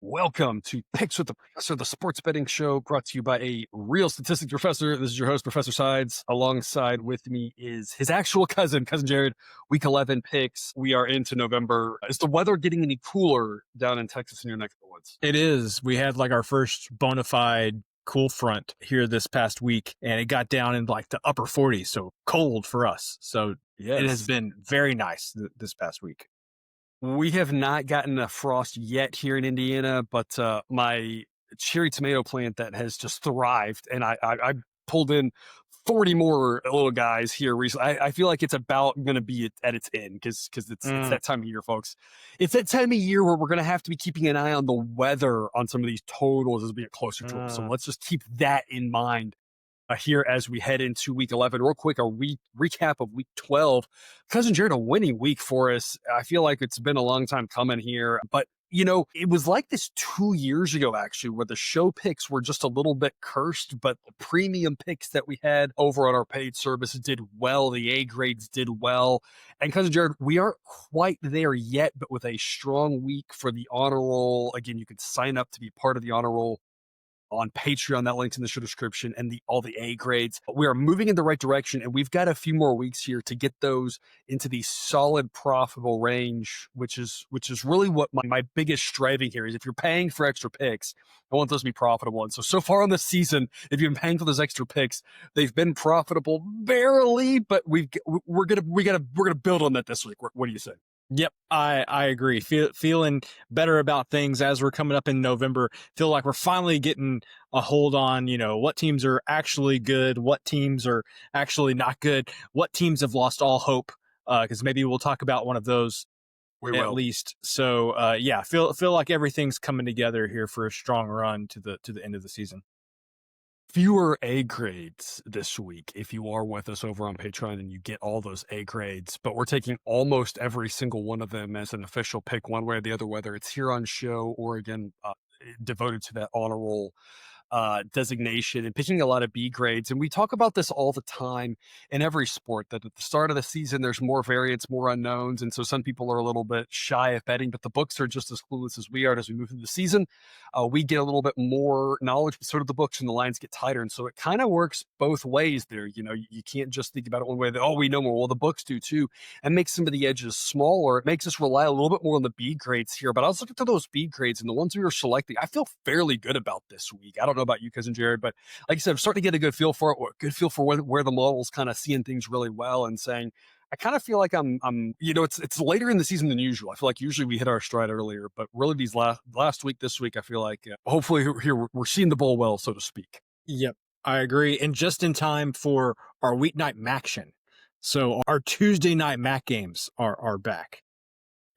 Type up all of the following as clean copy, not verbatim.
Welcome to Picks with the Professor, the sports betting show brought to you by a real statistics professor. This is your host, Professor Sides. Alongside with me is his actual cousin Jared. Week 11 picks. We are into November. Is the weather getting any cooler down in Texas in your neck of the woods? It is. We had like our first bona fide cool front here this past week, and it got down in like the upper 40s, so cold for us. So It has been very nice this past week. We have not gotten a frost yet here in Indiana, but my cherry tomato plant that has just thrived, and I pulled in 40 more little guys here recently. I feel like it's about going to be at its end because it's that time of year, folks. It's that time of year where we're going to have to be keeping an eye on the weather on some of these totals as we get closer to it. So let's just keep that in mind here as we head into week 11. Real quick, a recap of week 12. Cousin Jared, a winning week for us. I feel like it's been a long time coming here, but you know, it was like this 2 years ago, actually, where the show picks were just a little bit cursed, but the premium picks that we had over on our paid service did well. The A grades did well. And Cousin Jared, we aren't quite there yet, but with a strong week for the honor roll. Again, you can sign up to be part of the honor roll on Patreon. That link's in the show description, and all the A grades. We are moving in the right direction, and we've got a few more weeks here to get those into the solid profitable range, which is really what my biggest striving here is. If you're paying for extra picks, I want those to be profitable. And so far on the season, if you've been paying for those extra picks, they've been profitable barely, but we're gonna build on that this week. What do you say? Yep, I agree. Feeling better about things as we're coming up in November. Feel like we're finally getting a hold on, what teams are actually good, what teams are actually not good, what teams have lost all hope. Because maybe we'll talk about one of those at least. So yeah, feel like everything's coming together here for a strong run to the end of the season. Fewer A grades this week if you are with us over on Patreon and you get all those A grades, but we're taking almost every single one of them as an official pick one way or the other, whether it's here on show or again devoted to that honor roll designation, and picking a lot of B grades. And we talk about this all the time in every sport, that at the start of the season, there's more variance, more unknowns. And so some people are a little bit shy of betting, but the books are just as clueless as we are. As we move through the season, we get a little bit more knowledge, but so do the books, and the lines get tighter. And so it kind of works both ways there. You can't just think about it one way that, we know more. Well, the books do too. And makes some of the edges smaller. It makes us rely a little bit more on the B grades here. But I was looking through those B grades, and the ones we were selecting, I feel fairly good about this week. I don't know about you, Cousin Jared, but like I said, I'm starting to get a good feel for it, or a good feel for where the model's kind of seeing things really well and saying, I kind of feel like I'm it's later in the season than usual. I feel like usually we hit our stride earlier, but really these last week, this week, I feel like hopefully here we're seeing the bowl well, so to speak. Yep, I agree. And just in time for our weeknight Maction. So our Tuesday night Mac games are back.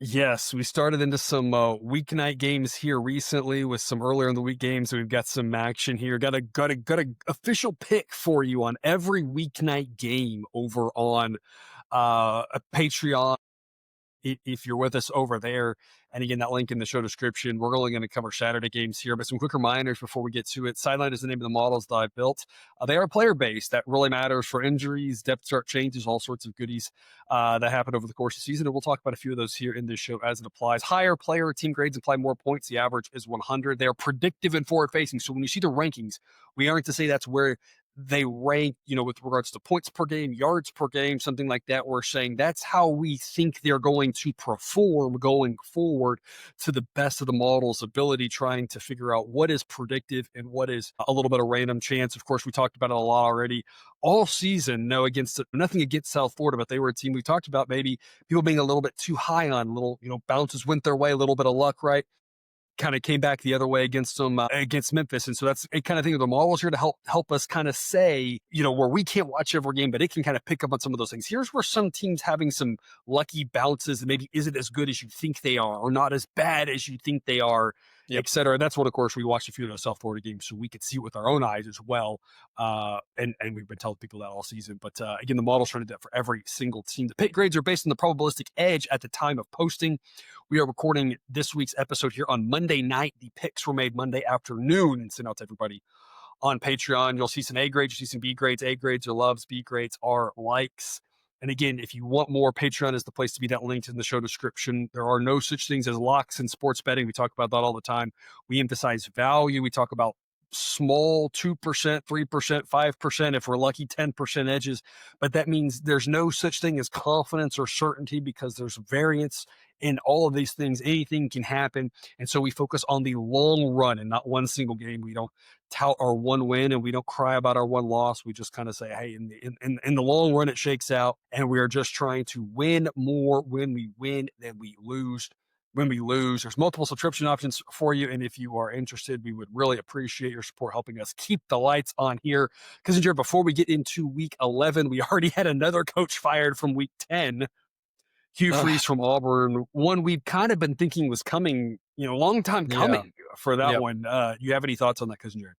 Yes, we started into some weeknight games here recently with some earlier in the week games. We've got some action here. Got a official pick for you on every weeknight game over on a Patreon. If you're with us over there, and again, that link in the show description. We're only going to cover Saturday games here, but some quick reminders before we get to it. Sideline is the name of the models that I've built. They are player-based. That really matters for injuries, depth chart changes, all sorts of goodies that happen over the course of the season. And we'll talk about a few of those here in this show as it applies. Higher player team grades apply more points. The average is 100. They are predictive and forward-facing. So when you see the rankings, we aren't to say that's where they rank, with regards to points per game, yards per game, something like that. We're saying that's how we think they're going to perform going forward to the best of the model's ability, trying to figure out what is predictive and what is a little bit of random chance. Of course, we talked about it a lot already all season. Nothing against South Florida, but they were a team we talked about maybe people being a little bit too high on, little, bounces went their way, a little bit of luck, right? Kind of came back the other way against them, against Memphis. And so that's a kind of thing. The model's here to help us kind of say, where we can't watch every game, but it can kind of pick up on some of those things. Here's where some teams having some lucky bounces and maybe isn't as good as you think they are, or not as bad as you think they are, et cetera. That's what, of course, we watched a few of those South Florida games so we could see it with our own eyes as well. And we've been telling people that all season. But again, the model's trying to do that for every single team. The pick grades are based on the probabilistic edge at the time of posting. We are recording this week's episode here on Monday night. The picks were made Monday afternoon and sent out to everybody on Patreon. You'll see some A grades, you see some B grades. A grades are loves, B grades are likes. And again, if you want more, Patreon is the place to be. That linked in the show description. There are no such things as locks in sports betting. We talk about that all the time. We emphasize value. We talk about small 2%, 3%, 5%, if we're lucky, 10% edges. But that means there's no such thing as confidence or certainty because there's variance in all of these things. Anything can happen. And so we focus on the long run and not one single game. We don't tout our one win and we don't cry about our one loss. We just kind of say, hey, in the long run, it shakes out. And we are just trying to win more when we win than we lose. When we lose, there's multiple subscription options for you. And if you are interested, we would really appreciate your support helping us keep the lights on here. Because before we get into week 11, we already had another coach fired from week 10. Hugh Freeze from Auburn, one we've kind of been thinking was coming, a long time coming for that one. You have any thoughts on that, Cousin Jared?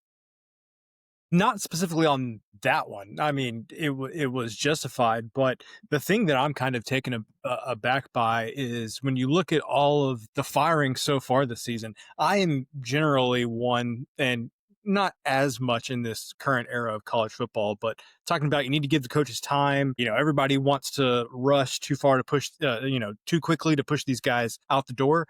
Not specifically on that one. I mean, it was justified, but the thing that I'm kind of taken aback by is when you look at all of the firing so far this season, I am generally one, and not as much in this current era of college football, but talking about you need to give the coaches time. Everybody wants to rush too far to push, too quickly to push these guys out the door.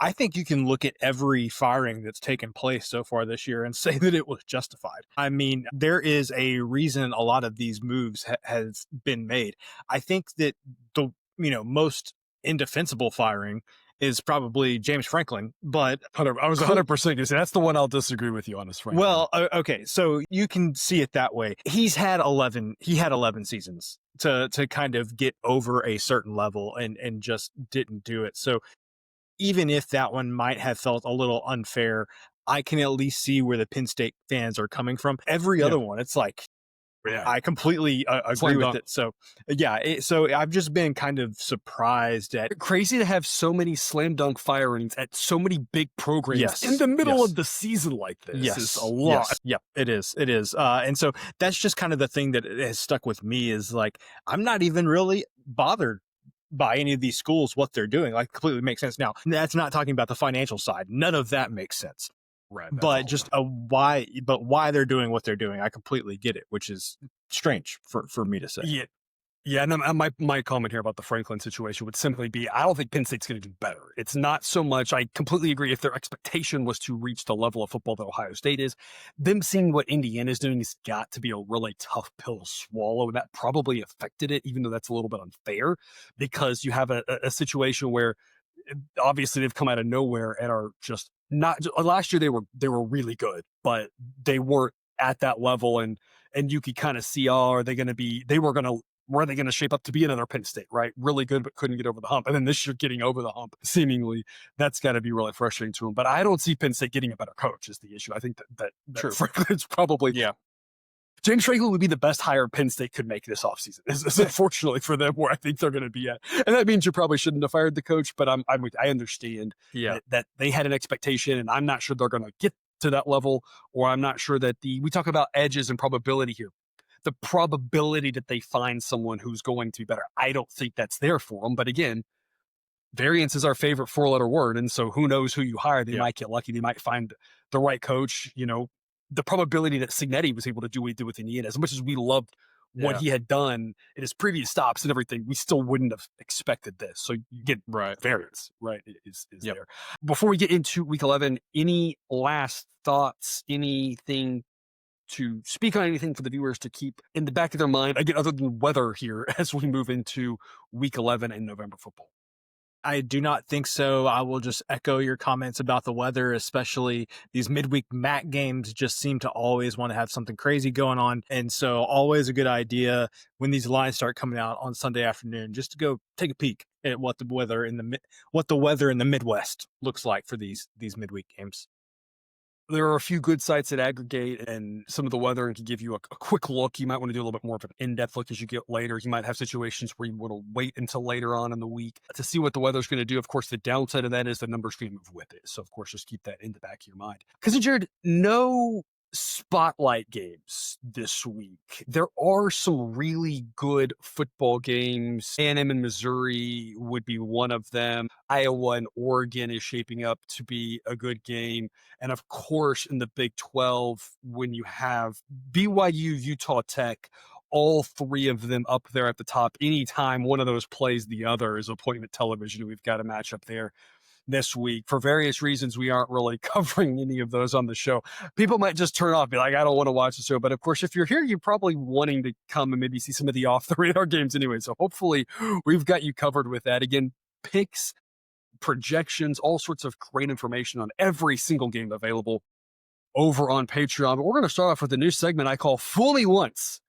I think you can look at every firing that's taken place so far this year and say that it was justified. I mean, there is a reason a lot of these moves has been made. I think that the most indefensible firing is probably James Franklin, but I was 100% going to say that's the one I'll disagree with you on, is Franklin. Well, okay, so you can see it that way. He had 11 seasons to kind of get over a certain level and just didn't do it. So even if that one might have felt a little unfair, I can at least see where the Penn State fans are coming from. Every other one, it's like, I completely agree with it. So, so I've just been kind of surprised at. Crazy to have so many slam dunk firings at so many big programs in the middle of the season like this. Is a lot. Yep, it is. It is. And so that's just kind of the thing that has stuck with me is like, I'm not even really bothered by any of these schools, what they're doing. Like, completely makes sense. Now, that's not talking about the financial side. None of that makes sense. Right. But just why they're doing what they're doing, I completely get it, which is strange for me to say. Yeah. Yeah, and my comment here about the Franklin situation would simply be, I don't think Penn State's going to do better. It's not so much, I completely agree, if their expectation was to reach the level of football that Ohio State is, them seeing what Indiana's doing has got to be a really tough pill to swallow, and that probably affected it, even though that's a little bit unfair, because you have a situation where obviously they've come out of nowhere and are just not, last year they were really good, but they weren't at that level, and you could kind of see, were they going to shape up to be another Penn State, right? Really good, but couldn't get over the hump. And then this year getting over the hump, seemingly, that's got to be really frustrating to them. But I don't see Penn State getting a better coach is the issue. I think that Franklin's probably, James Franklin would be the best hire Penn State could make this offseason. Is unfortunately for them where I think they're going to be at. And that means you probably shouldn't have fired the coach, but I understand that they had an expectation, and I'm not sure they're going to get to that level, or I'm not sure that we talk about edges and probability here. The probability that they find someone who's going to be better, I don't think that's there for them. But again, variance is our favorite 4-letter word. And so who knows who you hire? They might get lucky. They might find the right coach. The probability that Signetti was able to do what he did with Indiana, as much as we loved what he had done in his previous stops and everything, we still wouldn't have expected this. So you get variance, right? Is there. Before we get into week 11, any last thoughts, anything to speak on, anything for the viewers to keep in the back of their mind, again, other than weather here as we move into week 11 and November football? I do not think so. I will just echo your comments about the weather, especially these midweek MAC games just seem to always want to have something crazy going on. And so always a good idea when these lines start coming out on Sunday afternoon, just to go take a peek at what the weather in the Midwest looks like for these midweek games. There are a few good sites that aggregate and some of the weather and can give you a quick look. You might want to do a little bit more of an in-depth look as you get later. You might have situations where you want to wait until later on in the week to see what the weather's going to do. Of course, the downside of that is the numbers going to move with it. So, of course, just keep that in the back of your mind. Because, Jared, no spotlight games this week. There are some really good football games. A&M and Missouri would be one of them. Iowa and Oregon is shaping up to be a good game. And of course, in the Big 12, when you have BYU, Utah Tech, all three of them up there at the top. Anytime one of those plays the other is appointment television. We've got a matchup there this week. For various reasons, we aren't really covering any of those on the show. People might just turn off, be like, I don't want to watch the show. But of course, if you're here, you're probably wanting to come and maybe see some of the off the radar games anyway. So hopefully we've got you covered with that. Again, picks, projections, all sorts of great information on every single game available over on Patreon. But we're going to start off with a new segment I call Fool Me Once,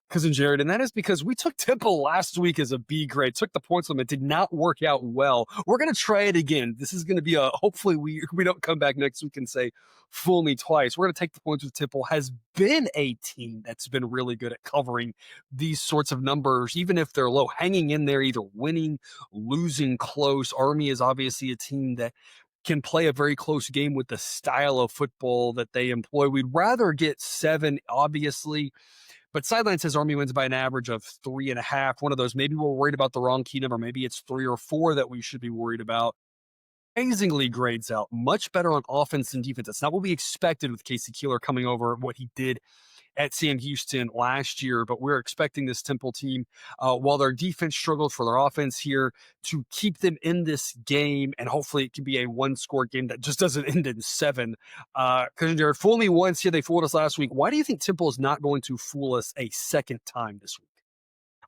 Cousin Jared, and that is because we took Temple last week as a B grade, took the points limit, did not work out well. We're going to try it again. This is going to be hopefully we don't come back next week and say, fool me twice. We're going to take the points with Temple, has been a team that's been really good at covering these sorts of numbers, even if they're low, hanging in there, either winning, losing close. Army is obviously a team that can play a very close game with the style of football that they employ. We'd rather get 7, obviously, but Sideline says Army wins by an average of 3.5. One of those, maybe we're worried about the wrong key number. Maybe it's 3 or 4 that we should be worried about. Amazingly grades out, much better on offense and defense. That's not what we expected with Casey Keeler coming over, what he did at Sam Houston last year, but we're expecting this Temple team, while their defense struggled for their offense here, to keep them in this game, and hopefully it can be a one-score game that just doesn't end in 7. Because Jared, fool me once here, they fooled us last week. Why do you think Temple is not going to fool us a second time this week?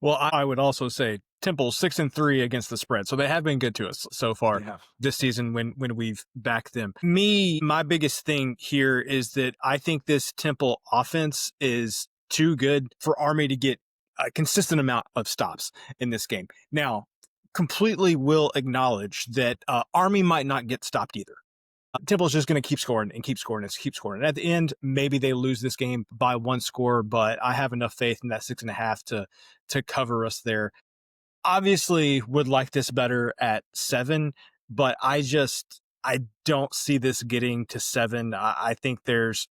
Well, I would also say Temple 6-3 against the spread, so they have been good to us so far this season when we've backed them. My biggest thing here is that I think this Temple offense is too good for Army to get a consistent amount of stops in this game. Now, completely will acknowledge that Army might not get stopped either. Temple's just going to keep scoring and keep scoring and keep scoring. And at the end, maybe they lose this game by 1 score, but I have enough faith in that 6.5 to cover us there. Obviously, would like this better at 7, but I don't see this getting to 7. I think there's,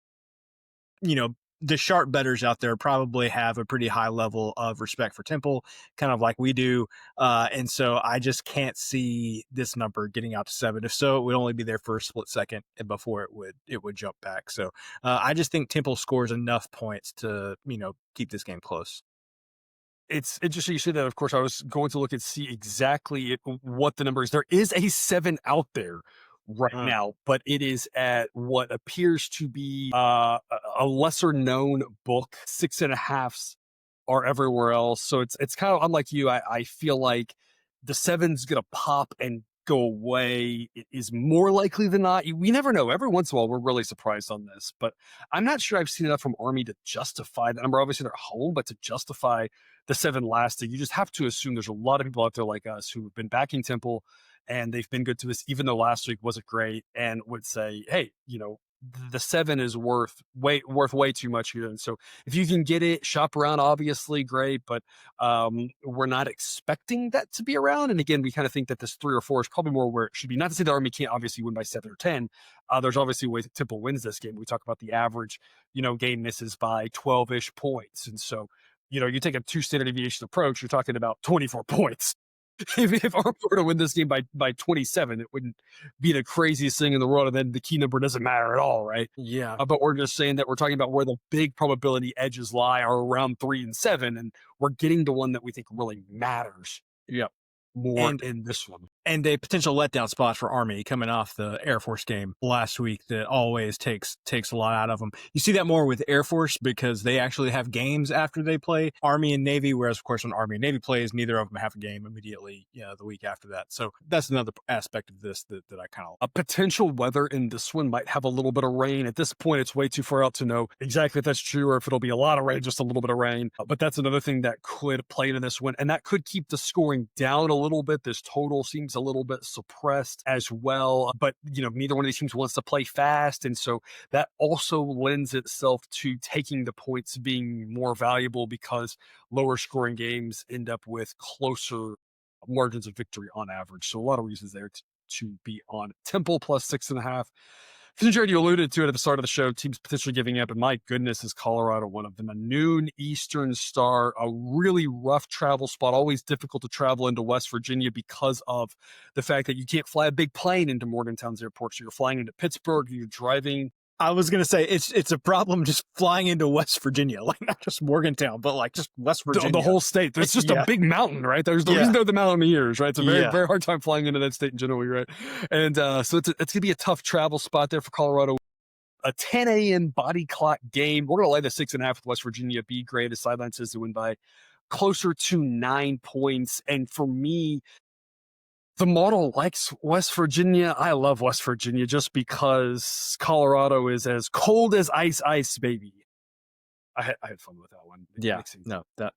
the sharp bettors out there probably have a pretty high level of respect for Temple, kind of like we do. And so I just can't see this number getting out to 7. If so, it would only be there for a split second before it would jump back. So I just think Temple scores enough points to, keep this game close. It's interesting you said that. Of course, I was going to look and see exactly what the number is. There is a 7 out there right now, but it is at what appears to be a lesser known book. 6.5s are everywhere else. So it's kind of unlike you. I feel like the 7's going to pop and go away. It is more likely than not. We never know. Every once in a while, we're really surprised on this, but I'm not sure I've seen enough from Army to justify that number. Obviously, they're home, but to justify the 7 lasting, you just have to assume there's a lot of people out there like us who have been backing Temple and they've been good to us, even though last week wasn't great, and would say, hey, the 7 is worth way too much here. And so if you can get it, shop around, obviously great, but we're not expecting that to be around. And again, we kind of think that this 3 or 4 is probably more where it should be. Not to say the Army can't obviously win by 7 or 10. There's obviously ways that Temple wins this game. We talk about the average, game misses by 12-ish points. And so, you take a 2 standard deviation approach, you're talking about 24 points. If Army were to win this game by 27, it wouldn't be the craziest thing in the world, and then the key number doesn't matter at all, right? Yeah. But we're just saying that we're talking about where the big probability edges lie are around 3 and 7, and we're getting to one that we think really matters. Yep. More in this one. And a potential letdown spot for Army coming off the Air Force game last week that always takes a lot out of them. You see that more with Air Force because they actually have games after they play Army and Navy, whereas, of course, when Army and Navy plays, neither of them have a game immediately the week after that. So that's another aspect of this that I kind of... A potential weather in this one might have a little bit of rain. At this point, it's way too far out to know exactly if that's true or if it'll be a lot of rain, just a little bit of rain. But that's another thing that could play into this one, and that could keep the scoring down a little bit. This total seems a little bit suppressed as well, but neither one of these teams wants to play fast, and so that also lends itself to taking the points being more valuable because lower scoring games end up with closer margins of victory on average. So a lot of reasons there to be on Temple plus 6.5. Jared, you alluded to it at the start of the show, teams potentially giving up, and my goodness, is Colorado one of them? A noon Eastern start, a really rough travel spot, always difficult to travel into West Virginia because of the fact that you can't fly a big plane into Morgantown's airport. So you're flying into Pittsburgh, you're driving I was gonna say it's a problem just flying into West Virginia, like not just Morgantown, but like just West Virginia. The whole state. There's just Yeah. a big mountain, right? There's the Yeah. reason they're the Mountaineers, right? It's a very, Yeah. very hard time flying into that state in general, right? And so it's going to be a tough travel spot there for Colorado. A 10 a.m. body clock game. We're going to lay the 6.5 with West Virginia. Be great. The sideline says to win by closer to 9 points. And for me, the model likes West Virginia. I love West Virginia just because Colorado is as cold as ice, baby. I had fun with that one. Yeah. No, that.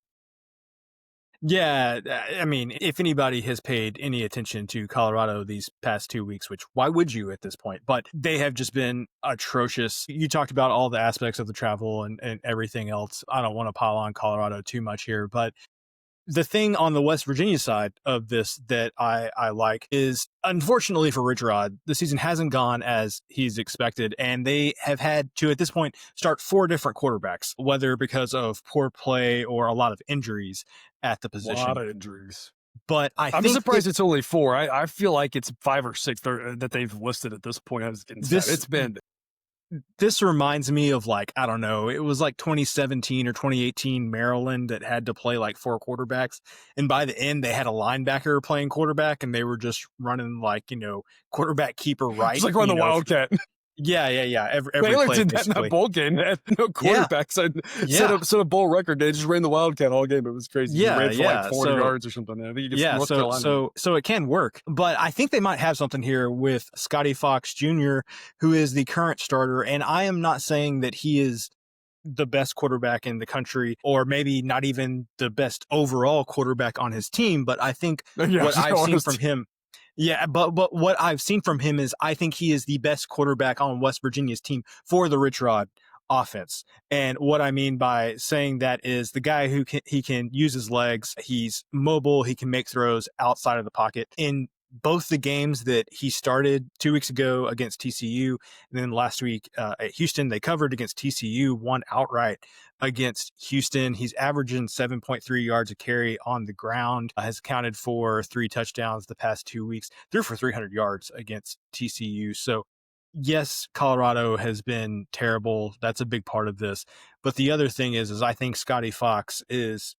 Yeah, I mean, if anybody has paid any attention to Colorado these past 2 weeks, which why would you at this point? But they have just been atrocious. You talked about all the aspects of the travel and everything else. I don't want to pile on Colorado too much here, but the thing on the West Virginia side of this that I like is, unfortunately for Rich Rod, the season hasn't gone as he's expected, and they have had to, at this point, start 4 different quarterbacks, whether because of poor play or a lot of injuries at the position. A lot of injuries. But I'm surprised it's only 4. I feel like it's 5 or 6 that they've listed at this point. It's been. This reminds me of, like, I don't know, it was like 2017 or 2018 Maryland that had to play like 4 quarterbacks. And by the end, they had a linebacker playing quarterback, and they were just running like, quarterback keeper right. It's like run the Wildcat. Yeah. Every Baylor play, did that in that bowl game. They had no quarterback. Set a bowl record. They just ran the Wildcat all game. It was crazy. He ran for like 40 yards or something. I think so it can work. But I think they might have something here with Scotty Fox Jr., who is the current starter. And I am not saying that he is the best quarterback in the country, or maybe not even the best overall quarterback on his team. But I think what I've seen from him. Yeah, but what I've seen from him is I think he is the best quarterback on West Virginia's team for the Rich Rod offense. And what I mean by saying that is the guy who he can use his legs, he's mobile, he can make throws outside of the pocket. In both the games that he started 2 weeks ago against TCU, and then last week at Houston, they covered against TCU, won outright against Houston. He's averaging 7.3 yards a carry on the ground, has accounted for 3 touchdowns the past 2 weeks, threw for 300 yards against TCU. So yes, Colorado has been terrible. That's a big part of this. But the other thing is I think Scotty Fox is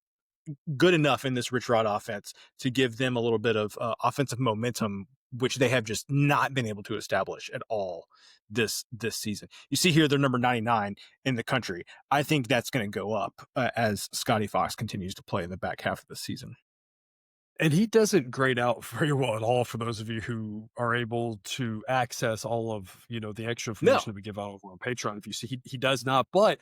good enough in this Rich Rod offense to give them a little bit of offensive momentum, which they have just not been able to establish at all this season. You see here, they're number 99 in the country. I think that's going to go up as Scotty Fox continues to play in the back half of the season. And he doesn't grade out very well at all for those of you who are able to access all of, the extra information that we give out over on Patreon. If you see, he does not. But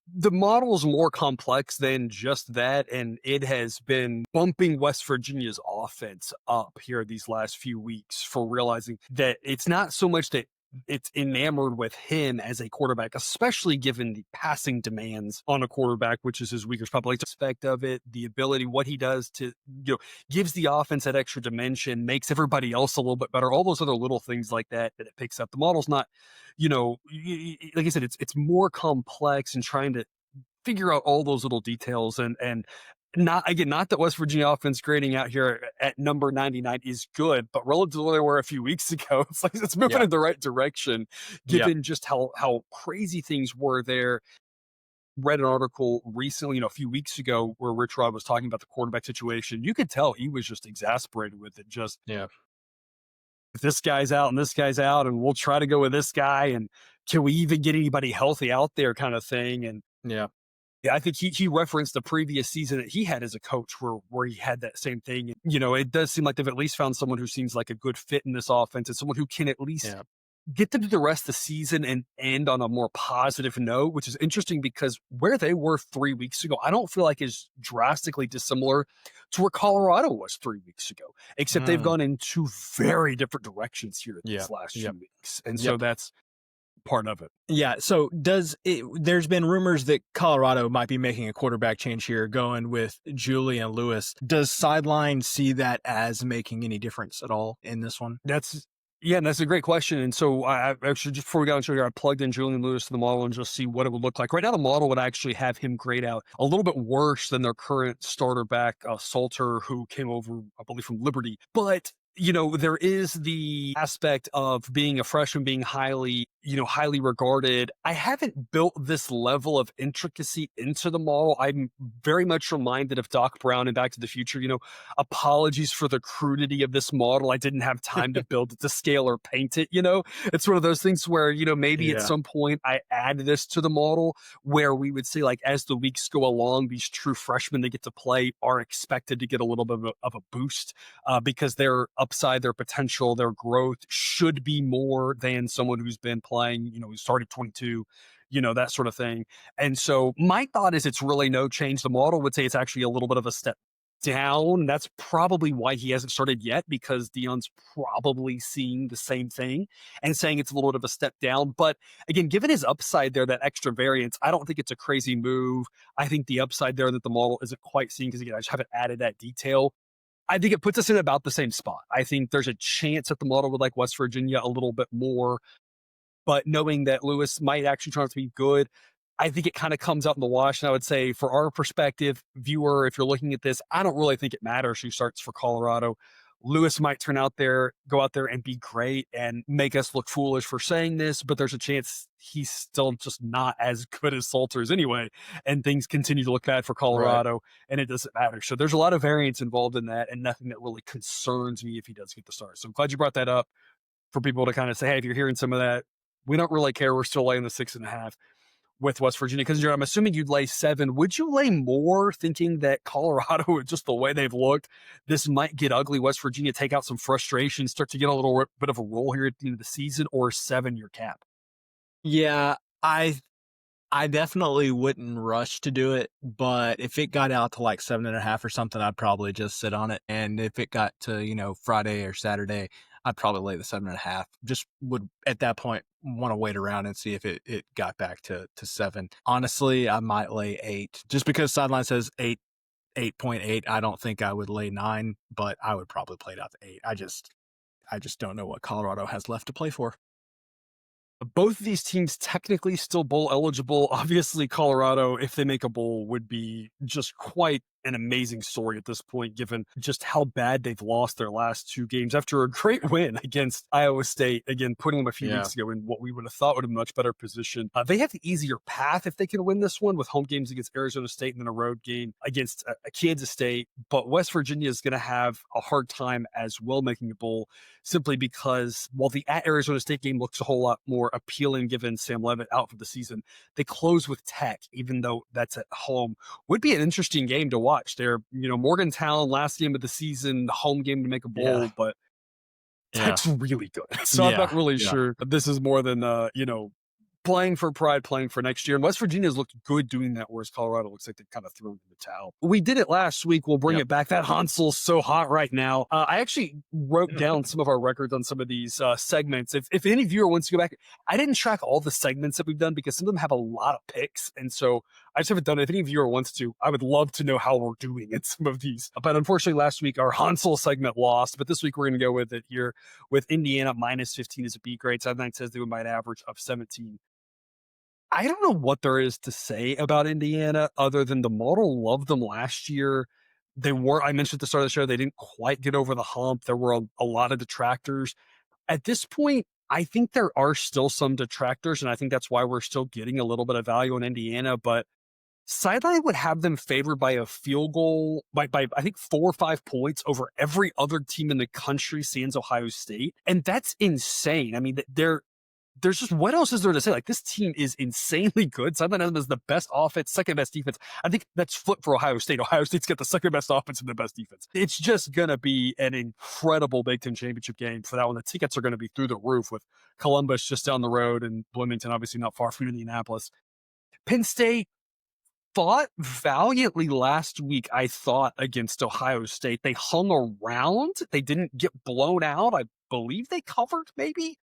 the model is more complex than just that. And it has been bumping West Virginia's offense up here these last few weeks for realizing that it's not so much that it's enamored with him as a quarterback, especially given the passing demands on a quarterback, which is his weaker spot. Like, the aspect of it, the ability, what he does to, gives the offense that extra dimension, makes everybody else a little bit better. All those other little things like that it picks up. The model's not, like I said, it's more complex and trying to figure out all those little details and not that West Virginia offense grading out here at number 99 is good, but relative to where they were a few weeks ago, it's like it's moving in the right direction, given just how crazy things were there. Read an article recently, a few weeks ago, where Rich Rod was talking about the quarterback situation. You could tell he was just exasperated with it. Just, if this guy's out and this guy's out, and we'll try to go with this guy, and can we even get anybody healthy out there, kind of thing. And I think he referenced the previous season that he had as a coach where he had that same thing. It does seem like they've at least found someone who seems like a good fit in this offense, and someone who can at least get them to the rest of the season and end on a more positive note, which is interesting because where they were 3 weeks ago, I don't feel like is drastically dissimilar to where Colorado was 3 weeks ago, except they've gone in 2 very different directions here these last few weeks. And so that's part of it. Yeah. So there's been rumors that Colorado might be making a quarterback change here, going with Julian Lewis. Does Sideline see that as making any difference at all in this one? That's a great question. And so I actually, just before we got into here, I plugged in Julian Lewis to the model and just see what it would look like. Right now, the model would actually have him grade out a little bit worse than their current starter back, Salter, who came over, I believe, from Liberty. But there is the aspect of being a freshman, being highly regarded. I haven't built this level of intricacy into the model. I'm very much reminded of Doc Brown and Back to the Future. Apologies for the crudity of this model. I didn't have time to build it to scale or paint it. It's one of those things where, maybe at Yeah. some point I add this to the model where we would say, like, as the weeks go along, these true freshmen that get to play are expected to get a little bit of a boost because their upside, their potential, their growth should be more than someone who's been playing, who started 22, that sort of thing. And so my thought is it's really no change. The model would say it's actually a little bit of a step down. That's probably why he hasn't started yet, because Dion's probably seeing the same thing and saying it's a little bit of a step down. But again, given his upside there, that extra variance, I don't think it's a crazy move. I think the upside there that the model isn't quite seeing, because again, I just haven't added that detail. I think it puts us in about the same spot. I think there's a chance that the model would like West Virginia a little bit more, but knowing that Lewis might actually turn out to be good, I think it kind of comes out in the wash. And I would say, for our perspective, viewer, if you're looking at this, I don't really think it matters who starts for Colorado. Lewis might go out there and be great and make us look foolish for saying this, but there's a chance he's still just not as good as Salters anyway, and things continue to look bad for Colorado, and it doesn't matter. So there's a lot of variance involved in that, and nothing that really concerns me if he does get the start. So I'm glad you brought that up for people to kind of say, hey, if you're hearing some of that, we don't really care. We're still laying the 6.5 with West Virginia, because I'm assuming you'd lay 7. Would you lay more, thinking that Colorado, just the way they've looked, this might get ugly? West Virginia take out some frustration, start to get a little bit of a roll here at the end of the season, or 7 your cap? Yeah, I definitely wouldn't rush to do it, but if it got out to like 7.5 or something, I'd probably just sit on it. And if it got to, Friday or Saturday, I'd probably lay the 7.5. Just would at that point want to wait around and see if it got back to 7. Honestly, I might lay 8 just because sideline says 8, 8.8. I don't think I would lay 9, but I would probably play it out to 8. I just don't know what Colorado has left to play for. Both of these teams technically still bowl eligible. Obviously, Colorado, if they make a bowl, would be just quite an amazing story at this point, given just how bad they've lost their last 2 games after a great win against Iowa State. Again, putting them a few weeks ago in what we would have thought would have been a much better position. They have the easier path if they can win this one, with home games against Arizona State and then a road game against Kansas State. But West Virginia is going to have a hard time as well making a bowl, simply because while the at Arizona State game looks a whole lot more appealing given Sam Levitt out for the season, they close with Tech, even though that's at home. Would be an interesting game to watch. They're, Morgantown, last game of the season, home game to make a bowl, but Tech's really good. So I'm not really sure. This is more than, playing for pride, playing for next year. And West Virginia's looked good doing that, whereas Colorado looks like they've kind of thrown in the towel. We did it last week. We'll bring it back. That Hansel's so hot right now. I actually wrote down some of our records on some of these segments. If any viewer wants to go back, I didn't track all the segments that we've done because some of them have a lot of picks. And so I just haven't done it. If any viewer wants to, I would love to know how we're doing in some of these. But unfortunately, last week, our Hansel segment lost. But this week, we're going to go with it here with Indiana minus 15 as a B grade. Sideline says they win by an average of 17. I don't know what there is to say about Indiana other than the model loved them last year. I mentioned at the start of the show, they didn't quite get over the hump. There were a lot of detractors. At this point, I think there are still some detractors, and I think that's why we're still getting a little bit of value in Indiana. But Sideline would have them favored by a field goal by I think 4 or 5 points over every other team in the country, sans Ohio State. And that's insane. I mean, there's just, what else is there to say? Like, this team is insanely good. Sideline has them as the best offense, second best defense. I think that's flip for Ohio State. Ohio State's got the second best offense and the best defense. It's just going to be an incredible Big Ten championship game for that one. The tickets are going to be through the roof, with Columbus just down the road and Bloomington obviously not far from Indianapolis. Penn State fought valiantly last week, I thought, against Ohio State. They hung around. They didn't get blown out. I believe they covered, maybe.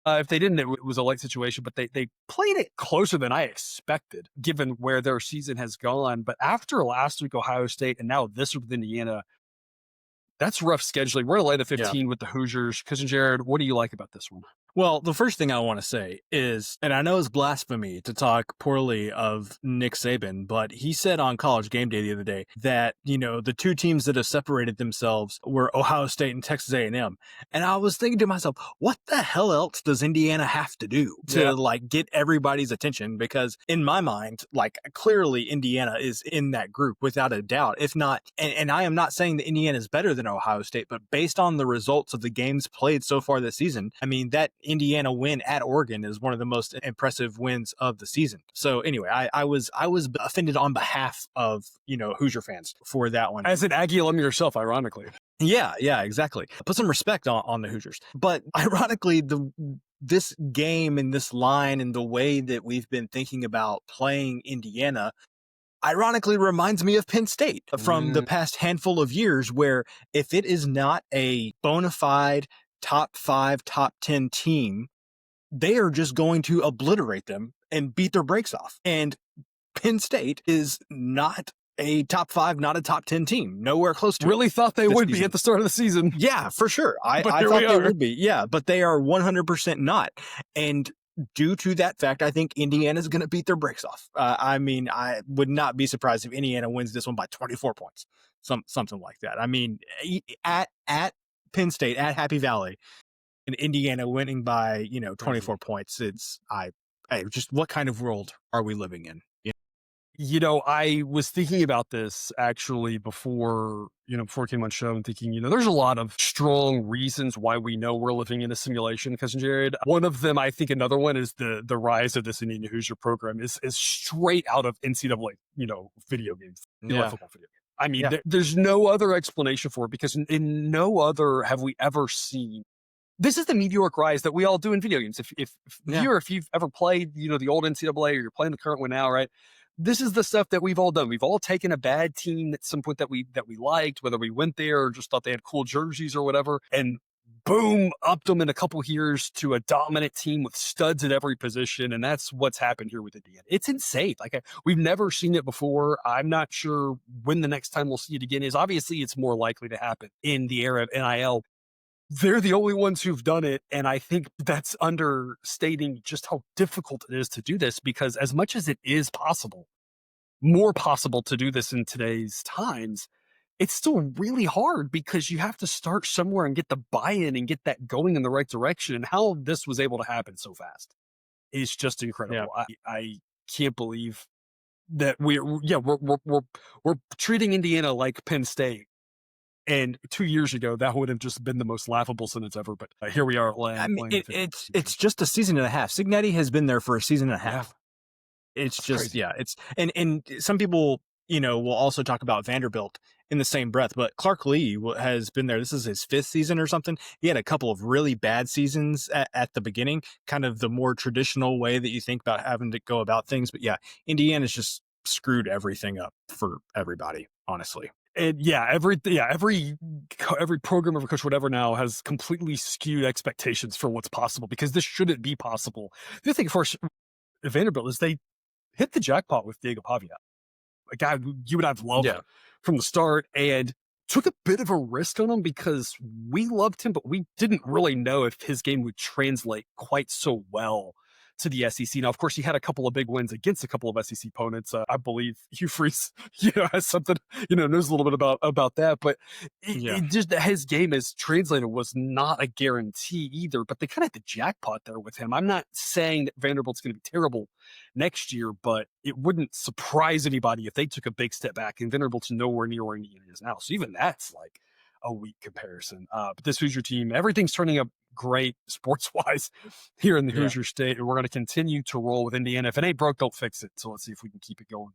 If they didn't, it was a light situation, but they played it closer than I expected, given where their season has gone. But after last week, Ohio State, and now this with Indiana, that's rough scheduling. We're going to lay the 15 with the Hoosiers. Cousin Jared, what do you like about this one? Well, the first thing I want to say is, and I know it's blasphemy to talk poorly of Nick Saban, but he said on College Game Day the other day that, the two teams that have separated themselves were Ohio State and Texas A&M. And I was thinking to myself, what the hell else does Indiana have to do to get everybody's attention? Because in my mind, clearly Indiana is in that group without a doubt. If not, and I am not saying that Indiana is better than Ohio State, but based on the results of the games played so far this season, I mean, that Indiana win at Oregon is one of the most impressive wins of the season. So anyway, I was offended on behalf of, Hoosier fans for that one. As an Aggie alum yourself, ironically. Yeah, exactly. Put some respect on the Hoosiers. But ironically, this game and this line and the way that we've been thinking about playing Indiana ironically reminds me of Penn State from the past handful of years, where if it is not a bona fide top 5, top 10 team, they are just going to obliterate them and beat their brakes off. And Penn State is not a top 5, not a top 10 team, nowhere close to really thought they would be at the start of the season. Yeah, for sure. I thought they would be. Yeah, but they are 100% not. And due to that fact, I think Indiana's going to beat their brakes off. I mean, I would not be surprised if Indiana wins this one by 24 points, something like that. I mean, at Penn State, at Happy Valley, and Indiana winning by 24 points. It's just what kind of world are we living in? I was thinking about this actually before I came on show, and thinking, there's a lot of strong reasons why we know we're living in a simulation, Cousin Jared. One of them, I think another one is the rise of this Indiana Hoosier program is straight out of NCAA, video games, football video games. I mean, there's no other explanation for it, because in no other have we ever seen. This is the meteoric rise that we all do in video games. If you've ever played, the old NCAA, or you're playing the current one now, right? This is the stuff that we've all done. We've all taken a bad team at some point that we liked, whether we went there or just thought they had cool jerseys or whatever, and boom, upped them in a couple years to a dominant team with studs at every position. And that's what's happened here with Indiana. It's insane. We've never seen it before. I'm not sure when the next time we'll see it again is. Obviously, it's more likely to happen in the era of NIL. They're the only ones who've done it. And I think that's understating just how difficult it is to do this, because as much as it is possible, more possible to do this in today's times, it's still really hard, because you have to start somewhere and get the buy-in and get that going in the right direction. And how this was able to happen so fast is just incredible. Yeah. I can't believe that we're treating Indiana like Penn State. And 2 years ago, that would have just been the most laughable sentence ever. But here we are. It's just a season and a half. Signetti has been there for a season and a half. Yeah. It's just, crazy. It's, and some people, will also talk about Vanderbilt in the same breath, but Clark Lee has been there. This is his 5th season or something. He had a couple of really bad seasons at the beginning, kind of the more traditional way that you think about having to go about things. But yeah, Indiana's just screwed everything up for everybody, honestly. And every program, every coach, whatever now has completely skewed expectations for what's possible, because this shouldn't be possible. The other thing for Vanderbilt is they hit the jackpot with Diego Pavia, a guy you and I've loved from the start, and took a bit of a risk on him because we loved him, but we didn't really know if his game would translate quite so well to the SEC. Now, of course, he had a couple of big wins against a couple of SEC opponents. I believe Hugh Freeze, has something, knows a little bit about that. But it just, his game as translated was not a guarantee either. But they kind of hit the jackpot there with him. I'm not saying that Vanderbilt's going to be terrible next year, but it wouldn't surprise anybody if they took a big step back, and Vanderbilt's nowhere near where Indiana is now. So even that's like a weak comparison. But this Hoosier team, everything's turning up great sports-wise here in the Hoosier State, and we're going to continue to roll with Indiana. If it ain't broke, don't fix it. So let's see if we can keep it going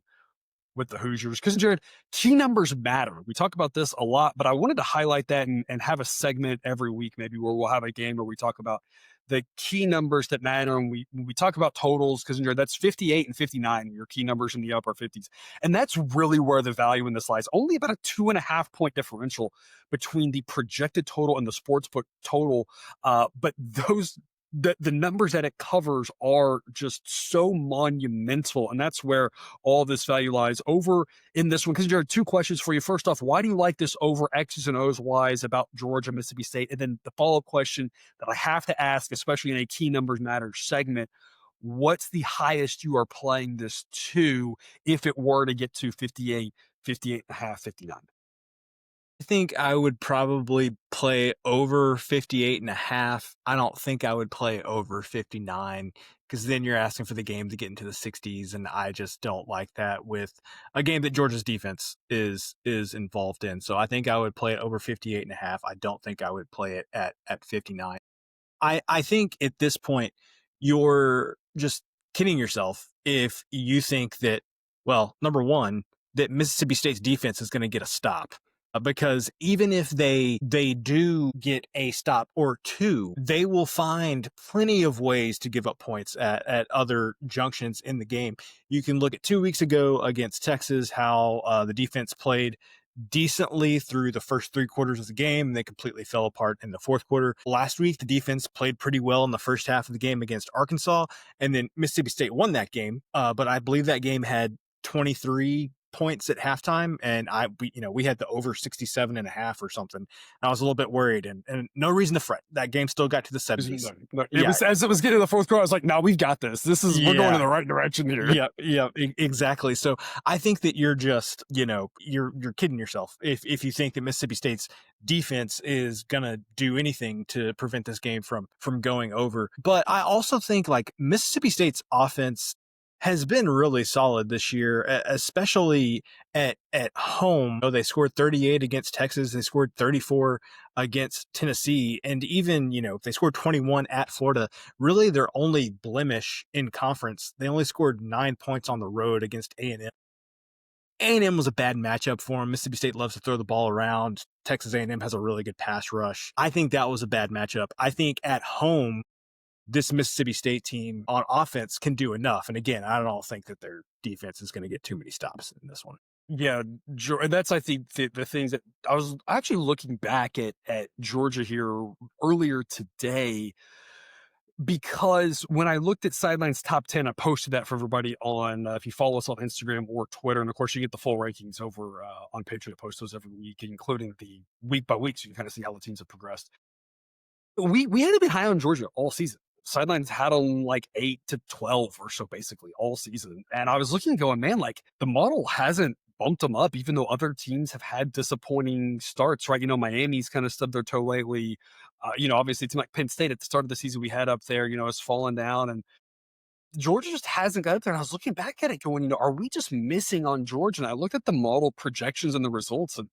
with the Hoosiers. Because, Jared, key numbers matter. We talk about this a lot, but I wanted to highlight that and have a segment every week maybe where we'll have a game where we talk about the key numbers that matter. And when we talk about totals, because that's 58 and 59, your key numbers in the upper 50s. And that's really where the value in this lies. Only about a 2.5 point differential between the projected total and the sportsbook total. But those the numbers that it covers are just so monumental, and that's where all this value lies over in this one. Because there are two questions for you. First off, why do you like this over X's and O's Y's about Georgia, Mississippi State? And then the follow-up question that I have to ask, especially in a key numbers matter segment, what's the highest you are playing this to if it were to get to 58, 58 and a half, 59? I think I would probably play over 58 and a half. I don't think I would play over 59 because then you're asking for the game to get into the 60s, and I just don't like that with a game that Georgia's defense is involved in. So I think I would play it over 58 and a half. I don't think I would play it at 59. I think at this point you're just kidding yourself if you think that, well, number one, that Mississippi State's defense is going to get a stop. Because even if they do get a stop or two, they will find plenty of ways to give up points at other junctions in the game. You can look at 2 weeks ago against Texas, how the defense played decently through the first 3 quarters of the game, and they completely fell apart in the fourth quarter. Last week, the defense played pretty well in the first half of the game against Arkansas, and then Mississippi State won that game. But I believe that game had 23 points at halftime, and we had the over 67 and a half or something. I was a little bit worried, and no reason to fret. That game still got to the 70s. It was, as it was getting to the fourth quarter, I was like, no, we've got this. We're going in the right direction here. Yeah, exactly. So I think that you're just, you're kidding yourself if you think that Mississippi State's defense is gonna do anything to prevent this game from going over. But I also think like Mississippi State's offense has been really solid this year, especially at home. They scored 38 against Texas. They scored 34 against Tennessee. And even, they scored 21 at Florida. Really, their only blemish in conference, they only scored 9 points on the road against A&M. A&M was a bad matchup for them. Mississippi State loves to throw the ball around. Texas A&M has a really good pass rush. I think that was a bad matchup. I think at home, this Mississippi State team on offense can do enough. And again, I don't think that their defense is going to get too many stops in this one. Yeah, that's, I think, the things that I was actually looking back at Georgia here earlier today, because when I looked at Sideline's top 10, I posted that for everybody on, if you follow us on Instagram or Twitter, and of course you get the full rankings over on Patriot. I post those every week, including the week by week, so you can kind of see how the teams have progressed. We hadn't been high on Georgia all season. Sidelines had them like 8 to 12 or so basically all season. And I was looking and going, man, like the model hasn't bumped them up, even though other teams have had disappointing starts, right? Miami's kind of stubbed their toe lately. Obviously a team like Penn State at the start of the season we had up there, has fallen down, and Georgia just hasn't got up there. And I was looking back at it going, are we just missing on Georgia? And I looked at the model projections and the results, and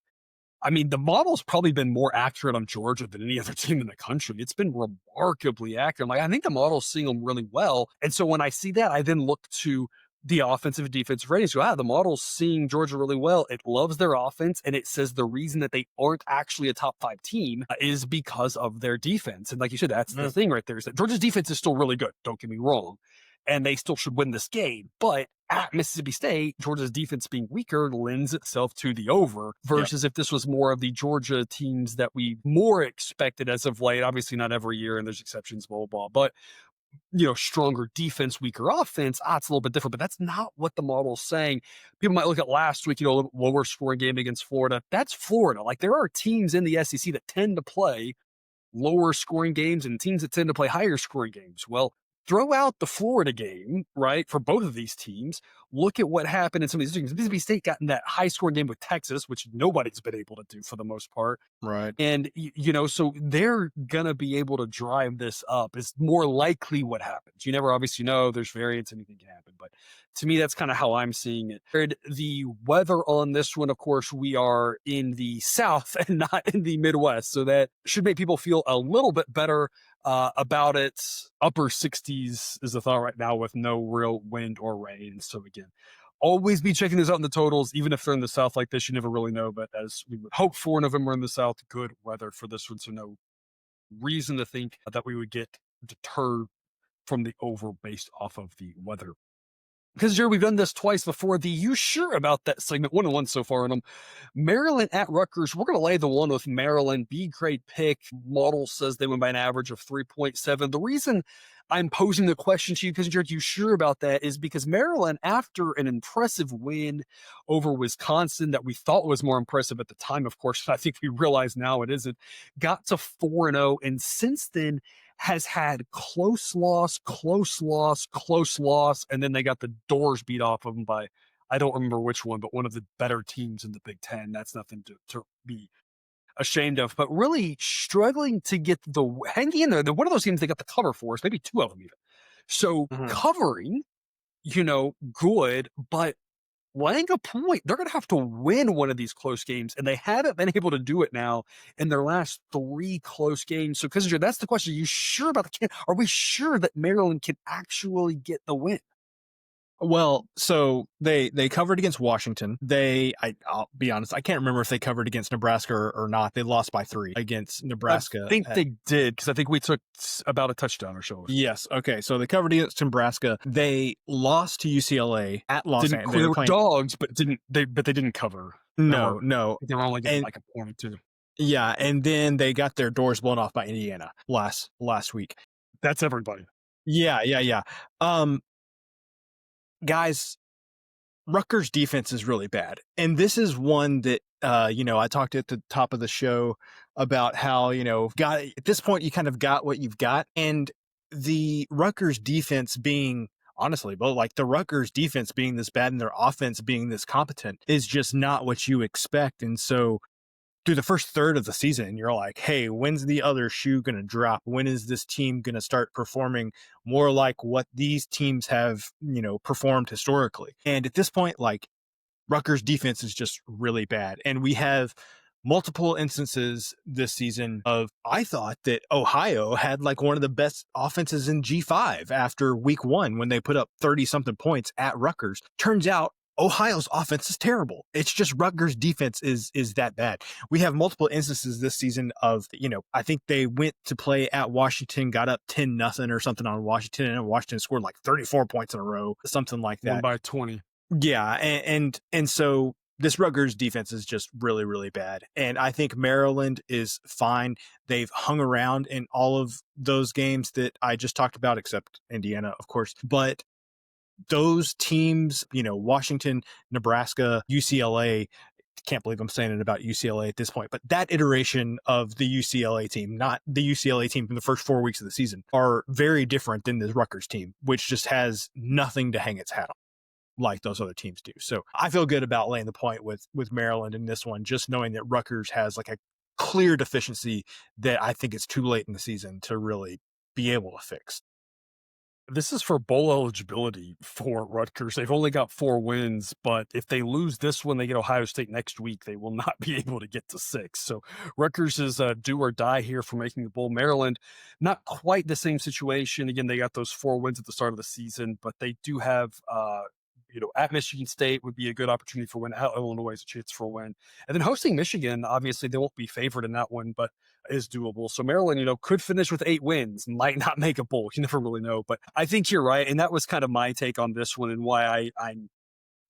I mean, the model's probably been more accurate on Georgia than any other team in the country. It's been remarkably accurate. Like, I think the model's seeing them really well. And so when I see that, I then look to the offensive and defensive ratings. So, the model's seeing Georgia really well. It loves their offense, and it says the reason that they aren't actually a top 5 team is because of their defense. And like you said, that's the thing right there, is that Georgia's defense is still really good. Don't get me wrong. And they still should win this game. But at Mississippi State, Georgia's defense being weaker lends itself to the over, versus if this was more of the Georgia teams that we more expected as of late. Obviously not every year, and there's exceptions, blah, blah, blah. But, stronger defense, weaker offense, it's a little bit different. But that's not what the model's saying. People might look at last week, a lower scoring game against Florida. That's Florida. Like, there are teams in the SEC that tend to play lower scoring games and teams that tend to play higher scoring games. Well, throw out the Florida game, right, for both of these teams. Look at what happened in some of these games. Mississippi State got in that high-scoring game with Texas, which nobody's been able to do for the most part. Right. And, so they're going to be able to drive this up. It's more likely what happens. You never obviously know. There's variance. Anything can happen. But to me, that's kind of how I'm seeing it. The weather on this one, of course, we are in the South and not in the Midwest. So that should make people feel a little bit better about it. Upper 60s is the thought right now with no real wind or rain. So again, always be checking this out in the totals. Even if they're in the South like this, you never really know. But as we would hope for November in the South, good weather for this one. So no reason to think that we would get deterred from the over based off of the weather. because Jerry, we've done this twice before. The "you sure about that" segment, 1-1 so far in them. Maryland at Rutgers. We're going to lay the one with Maryland. B grade pick. Model says they win by an average of 3.7. The reason I'm posing the question to you, because Jared, you sure about that, is because Maryland, after an impressive win over Wisconsin that we thought was more impressive at the time, of course, I think we realize now it isn't, got to 4-0, and since then has had close loss, and then they got the doors beat off of them by, I don't remember which one, but one of the better teams in the Big Ten. That's nothing to be ashamed of, but really struggling to get hanging in there. They're one of those teams they got the cover for us, maybe two of them even. So covering, good, but laying a point, they're going to have to win one of these close games, and they haven't been able to do it now in their last 3 close games. So, Kissinger, that's the question. Are you sure about are we sure that Maryland can actually get the win? Well, so they covered against Washington. I'll be honest, I can't remember if they covered against Nebraska or not. They lost by 3 against Nebraska. I think they did, because I think we took about a touchdown or so. Yes. Okay. So they covered against Nebraska. They lost to UCLA at Los Angeles. They were dogs, but they didn't cover. No. They were only getting like a point or two. Yeah, and then they got their doors blown off by Indiana last week. That's everybody. Yeah. Guys, Rutgers defense is really bad. And this is one that, I talked at the top of the show about how, at this point, you kind of got what you've got. And the Rutgers defense being, honestly, the Rutgers defense being this bad and their offense being this competent is just not what you expect. And so through the first third of the season, you're like, hey, when's the other shoe going to drop? When is this team going to start performing more like what these teams have, performed historically? And at this point, Rutgers defense is just really bad. And we have multiple instances this season of, I thought that Ohio had one of the best offenses in G5 after week 1 when they put up 30 something points at Rutgers. Turns out Ohio's offense is terrible. It's just Rutgers defense is that bad. We have multiple instances this season of, I think they went to play at Washington, got up 10-0 or something on Washington, and Washington scored 34 points in a row, something like that. Won by 20. Yeah, and so this Rutgers defense is just really, really bad. And I think Maryland is fine. They've hung around in all of those games that I just talked about, except Indiana, of course. But those teams, Washington, Nebraska, UCLA, can't believe I'm saying it about UCLA at this point, but that iteration of the UCLA team, not the UCLA team from the first 4 weeks of the season, are very different than the Rutgers team, which just has nothing to hang its hat on like those other teams do. So I feel good about laying the point with Maryland in this one, just knowing that Rutgers has a clear deficiency that I think it's too late in the season to really be able to fix. This is for bowl eligibility for Rutgers. They've only got 4 wins, but if they lose this one, they get Ohio State next week. They will not be able to get to 6. So Rutgers is do or die here for making the bowl. Maryland, not quite the same situation. Again, they got those 4 wins at the start of the season, but they do have at Michigan State would be a good opportunity for a win. At Illinois is a chance for a win. And then hosting Michigan, obviously they won't be favored in that one, but is doable. So Maryland, could finish with 8 wins, might not make a bowl. You never really know. But I think you're right. And that was kind of my take on this one and why I'm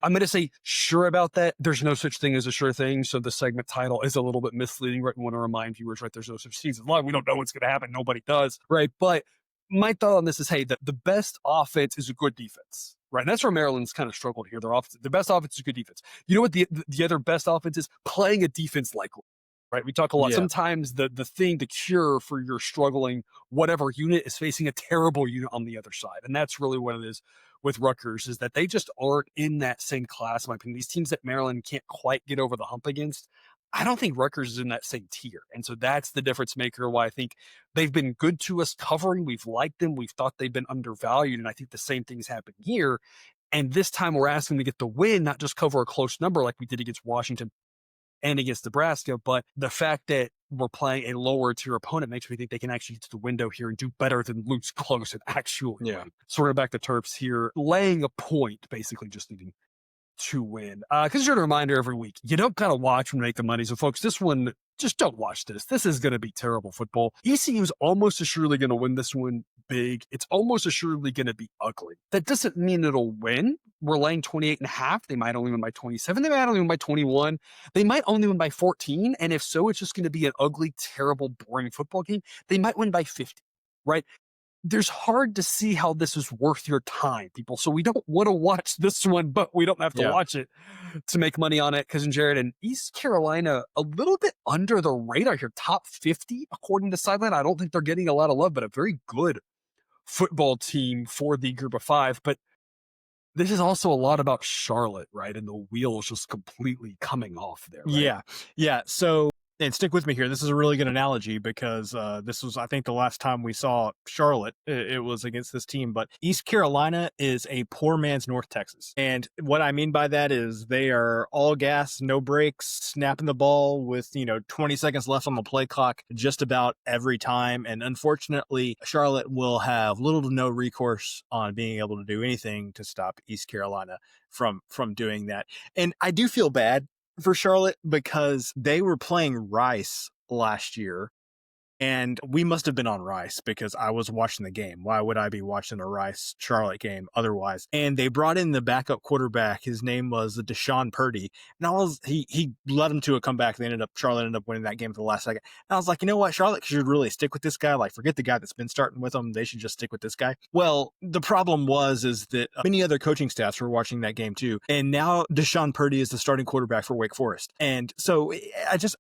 going to say sure about that. There's no such thing as a sure thing. So the segment title is a little bit misleading. Right? We want to remind viewers, right? There's no such thing as long. We don't know what's going to happen. Nobody does. Right. But my thought on this is, hey, the best offense is a good defense. Right. And that's where Maryland's kind of struggled here. The best offense is a good defense. You know what the other best offense is? Playing a defense like, right? We talk a lot. Yeah. Sometimes the cure for your struggling whatever unit is facing a terrible unit on the other side. And that's really what it is with Rutgers, is that they just aren't in that same class, in my opinion. These teams that Maryland can't quite get over the hump against, I don't think Rutgers is in that same tier. And so that's the difference maker, why I think they've been good to us covering. We've liked them. We've thought they've been undervalued. And I think the same things happen here. And this time we're asking to get the win, not just cover a close number like we did against Washington and against Nebraska. But the fact that we're playing a lower tier opponent makes me think they can actually get to the window here and do better than lose close and actually win. Sort of back to Terps here, laying a point, basically just needing to win. Because you're a reminder every week, you don't gotta watch and make the money. So folks, this one, just don't watch this. This is going to be terrible football. ECU is almost assuredly going to win this one big. It's almost assuredly going to be ugly. That doesn't mean it'll win. We're laying 28.5. They might only win by 27. They might only win by 21. They might only win by 14. And if so, it's just going to be an ugly, terrible, boring football game. They might win by 50, right? There's hard to see how this is worth your time, people. So we don't want to watch this one, but we don't have to watch it to make money on it. Cousin Jared, and East Carolina, a little bit under the radar here, top 50 according to Sideline. I don't think they're getting a lot of love, but a very good football team for the group of five. But this is also a lot about Charlotte, right? And the wheels just completely coming off there. Right? Yeah. So, and stick with me here. This is a really good analogy because this was, I think, the last time we saw Charlotte. It was against this team. But East Carolina is a poor man's North Texas. And what I mean by that is they are all gas, no brakes, snapping the ball with, 20 seconds left on the play clock just about every time. And unfortunately, Charlotte will have little to no recourse on being able to do anything to stop East Carolina from doing that. And I do feel bad for Charlotte because they were playing Rice last year, and we must have been on Rice because I was watching the game. Why would I be watching a Rice Charlotte game otherwise? And they brought in the backup quarterback. His name was Deshaun Purdy, and he led them to a comeback. Charlotte ended up winning that game at the last second. And I was like, you know what, Charlotte should really stick with this guy. Like, forget the guy that's been starting with them. They should just stick with this guy. Well, the problem is that many other coaching staffs were watching that game too, and now Deshaun Purdy is the starting quarterback for Wake Forest. And so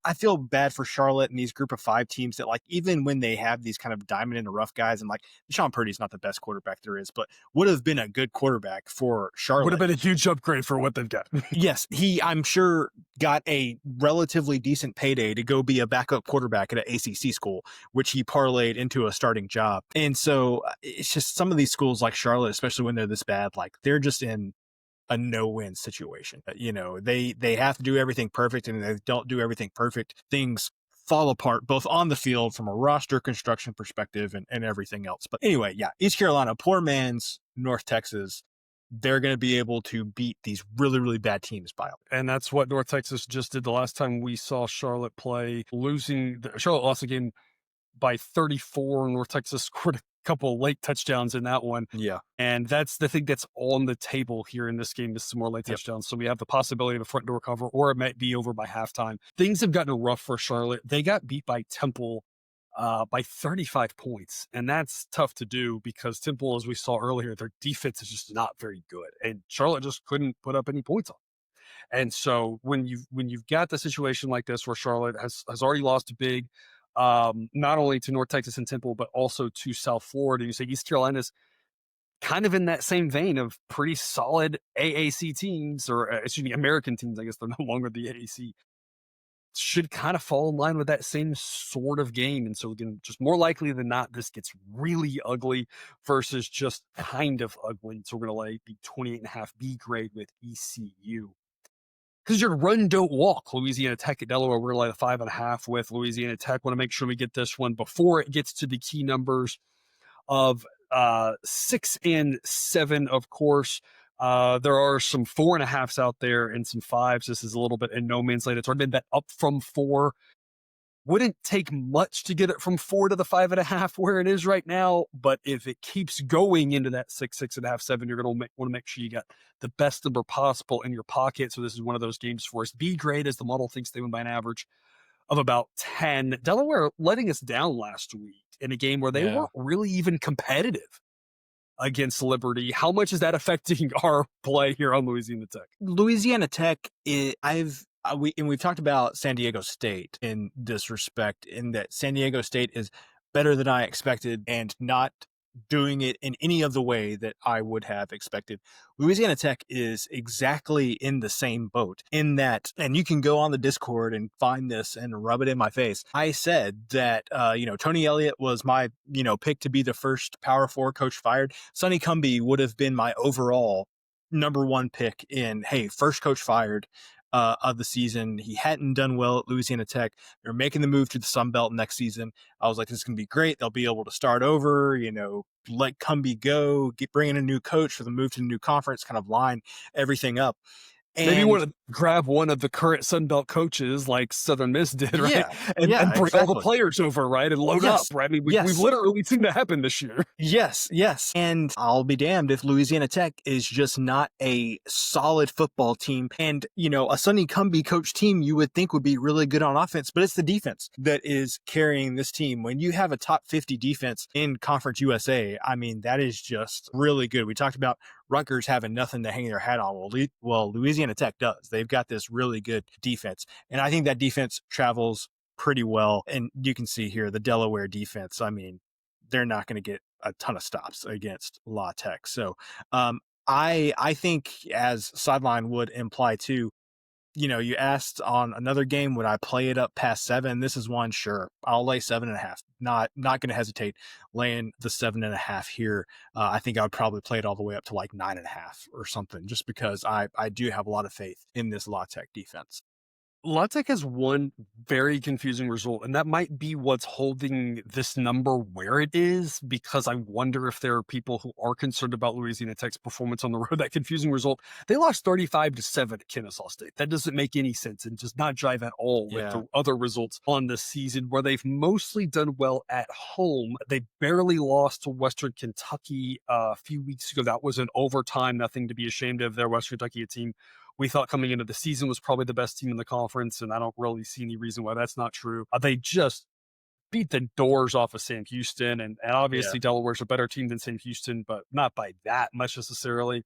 I feel bad for Charlotte and these group of five teams that, like, even when they have these kind of diamond in the rough guys, and like Deshaun Purdy's not the best quarterback there is, but would have been a good quarterback for Charlotte. Would have been a huge upgrade for what they've got. Yes, I'm sure, got a relatively decent payday to go be a backup quarterback at an ACC school, which he parlayed into a starting job. And so it's just some of these schools like Charlotte, especially when they're this bad, like they're just in a no-win situation. They have to do everything perfect, and if they don't do everything perfect, things fall apart both on the field from a roster construction perspective and everything else. But anyway, yeah, East Carolina, poor man's North Texas. They're going to be able to beat these really, really bad teams by. And that's what North Texas just did the last time we saw Charlotte play. Charlotte lost the game by 34. North Texas scored a couple late touchdowns in that one. Yeah. And that's the thing that's on the table here in this game is some more late touchdowns. So we have the possibility of a front door cover, or it might be over by halftime. Things have gotten rough for Charlotte. They got beat by Temple by 35 points. And that's tough to do because Temple, as we saw earlier, their defense is just not very good. And Charlotte just couldn't put up any points on. And so when you've got the situation like this where Charlotte has already lost big, not only to North Texas and Temple, but also to South Florida. You say East Carolina's kind of in that same vein of pretty solid AAC teams, or American teams. I guess they're no longer the AAC. Should kind of fall in line with that same sort of game. And so again, just more likely than not, this gets really ugly versus just kind of ugly. So we're going to lay the 28.5 B grade with ECU. Because your run, don't walk. Louisiana Tech at Delaware, we're like a 5.5 with Louisiana Tech. Want to make sure we get this one before it gets to the key numbers of 6 and 7, of course. There are some 4.5s out there and some 5s. This is a little bit in no man's land. It's already been bet up from 4. Wouldn't take much to get it from 4 to the 5.5 where it is right now. But if it keeps going into that 6, 6.5, 7, you're going to want to make sure you got the best number possible in your pocket. So this is one of those games for us. B grade, as the model thinks they win by an average of about 10. Delaware letting us down last week in a game where they weren't really even competitive against Liberty. How much is that affecting our play here on Louisiana Tech? Louisiana Tech, we've talked about San Diego State in this respect, in that San Diego State is better than I expected and not doing it in any of the way that I would have expected. Louisiana Tech is exactly in the same boat in that, and you can go on the Discord and find this and rub it in my face. I said that, Tony Elliott was my, pick to be the first Power 4 coach fired. Sonny Cumbie would have been my overall number 1 pick in, hey, first coach fired of the season. He hadn't done well at Louisiana Tech. They're making the move to the Sun Belt next season. I was like, this is going to be great. They'll be able to start over, let Cumbie go, bring in a new coach for the move to the new conference, kind of line everything up. And maybe grab one of the current Sun Belt coaches like Southern Miss did, right? Yeah, And yeah, bring all the exactly. players over, right? And load up, Yes, right? I mean, we've yes. literally seen that happen this year. Yes, yes. And I'll be damned if Louisiana Tech is just not a solid football team. And, a Sonny Cumbie coach team you would think would be really good on offense, but it's the defense that is carrying this team. When you have a top 50 defense in Conference USA, I mean, that is just really good. We talked about Rutgers having nothing to hang their hat on. Well, Louisiana Tech does. They've got this really good defense. And I think that defense travels pretty well. And you can see here the Delaware defense. I mean, they're not going to get a ton of stops against La Tech. So I think, as Sideline would imply too, you asked on another game, would I play it up past 7? This is one, sure. I'll lay 7.5. Not going to hesitate laying the 7.5 here. I think I would probably play it all the way up to like 9.5 or something, just because I do have a lot of faith in this La Tech defense. La Tech has one very confusing result, and that might be what's holding this number where it is, because I wonder if there are people who are concerned about Louisiana Tech's performance on the road. That confusing result, they lost 35-7 at Kennesaw State. That doesn't make any sense and does not jive at all with the other results on the season, where they've mostly done well at home. They barely lost to Western Kentucky a few weeks ago. That was an overtime, nothing to be ashamed of there. Western Kentucky, a team we thought coming into the season was probably the best team in the conference, and I don't really see any reason why that's not true. They just beat the doors off of Sam Houston, and obviously Delaware's a better team than Sam Houston, but not by that much necessarily.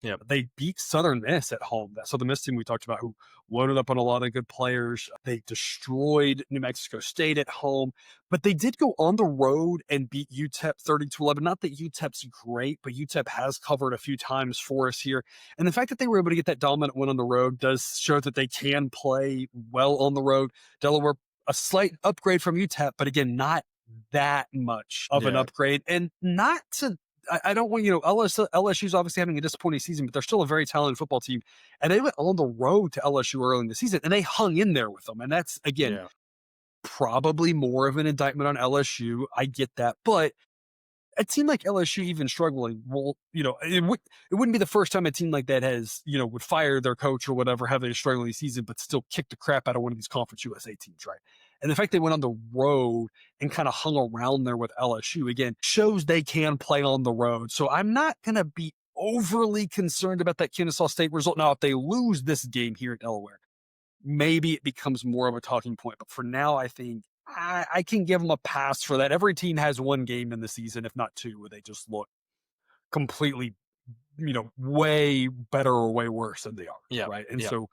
Yeah, they beat Southern Miss at home. That Southern Miss team we talked about, who loaded up on a lot of good players. They destroyed New Mexico State at home, but they did go on the road and beat UTEP 30-11. Not that UTEP's great, but UTEP has covered a few times for us here. And the fact that they were able to get that dominant win on the road does show that they can play well on the road. Delaware, a slight upgrade from UTEP, but again, not that much of an upgrade, and not to I don't want, LSU's obviously having a disappointing season, but they're still a very talented football team. And they went on the road to LSU early in the season, and they hung in there with them. And that's, again, probably more of an indictment on LSU. I get that. But a team like LSU even struggling, well, it wouldn't be the first time a team like that has, would fire their coach or whatever, having a struggling season, but still kick the crap out of one of these Conference USA teams, right? And the fact they went on the road and kind of hung around there with LSU, again, shows they can play on the road. So I'm not going to be overly concerned about that Kennesaw State result. Now, if they lose this game here at Delaware, maybe it becomes more of a talking point. But for now, I think I can give them a pass for that. Every team has one game in the season, if not two, where they just look completely, way better or way worse than they are. Right. And so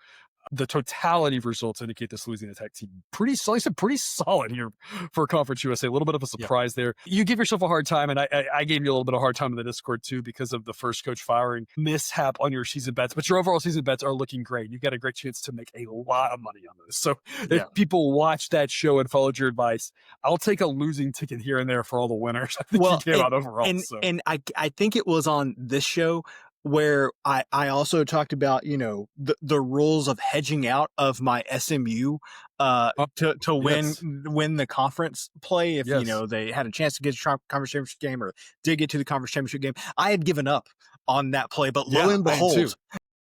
the totality of results indicate this Louisiana Tech team pretty solid here for Conference USA. A little bit of a surprise there. You give yourself a hard time, and I gave you a little bit of a hard time in the Discord too because of the first coach firing mishap on your season bets. But your overall season bets are looking great. You've got a great chance to make a lot of money on those. So if people watch that show and followed your advice, I'll take a losing ticket here and there for all the winners. I think you came out overall. And I think it was on this show where I also talked about, the rules of hedging out of my SMU to win the conference play if, they had a chance to get to the conference championship game or did get to the conference championship game. I had given up on that play, but lo and behold,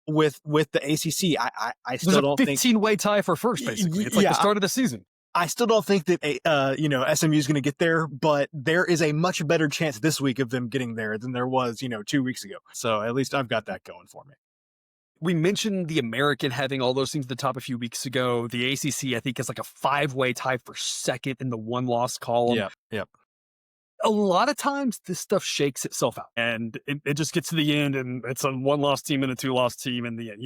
with the ACC, I still don't think 15-way tie for first, basically. It's like the start of the season. I still don't think that SMU is going to get there, but there is a much better chance this week of them getting there than there was 2 weeks ago. So at least I've got that going for me. We mentioned the American having all those things at the top a few weeks ago. The ACC, I think, is like a 5-way tie for second in the one-loss column. Yep. A lot of times this stuff shakes itself out and it just gets to the end and it's a 1-loss team and a 2-loss team in the end,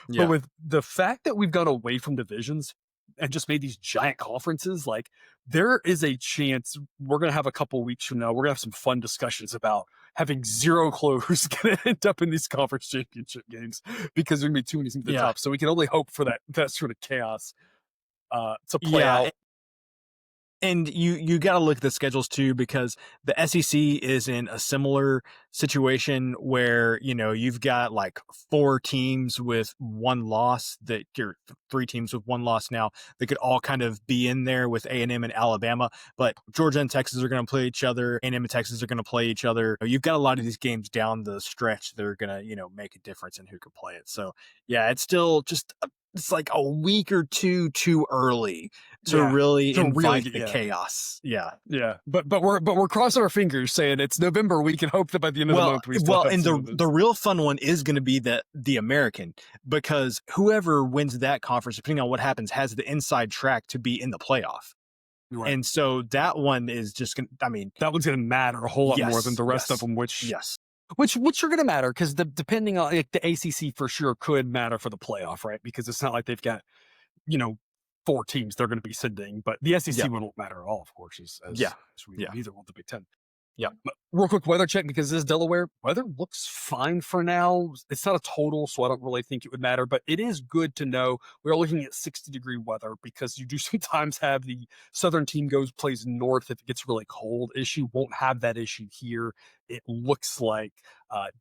But with the fact that we've gone away from divisions and just made these giant conferences, like there is a chance we're going to have a couple weeks from now, we're going to have some fun discussions about having zero clue who's going to end up in these conference championship games because there's going to be too many teams at the top. So we can only hope for that sort of chaos to play out. And you got to look at the schedules too, because the SEC is in a similar situation where, you've got like 4 teams with 1 loss, that you're 3 teams with 1 loss now that could all kind of be in there with A&M and Alabama. But Georgia and Texas are going to play each other. A&M and Texas are going to play each other. You've got a lot of these games down the stretch that are going to, make a difference in who can play it. So yeah, it's still just it's like a week or two too early to really invite the chaos. Yeah. Yeah. But we're crossing our fingers saying it's November. We can hope that by the end of the month we still have and the real fun one is going to be the American, because whoever wins that conference, depending on what happens, has the inside track to be in the playoff. Right. And so that one is just going to, that one's going to matter a whole lot more than the rest of them, which are going to matter, because depending on, like, the ACC for sure could matter for the playoff, right? Because it's not like they've got, 4 teams they're going to be sending, but the SEC one won't matter at all, of course, as we either want the Big Ten. Yeah. But real quick weather check, because this Delaware weather looks fine for now. It's not a total, so I don't really think it would matter, but it is good to know we are looking at 60-degree weather, because you do sometimes have the southern team plays north if it gets really cold issue. Won't have that issue here. It looks like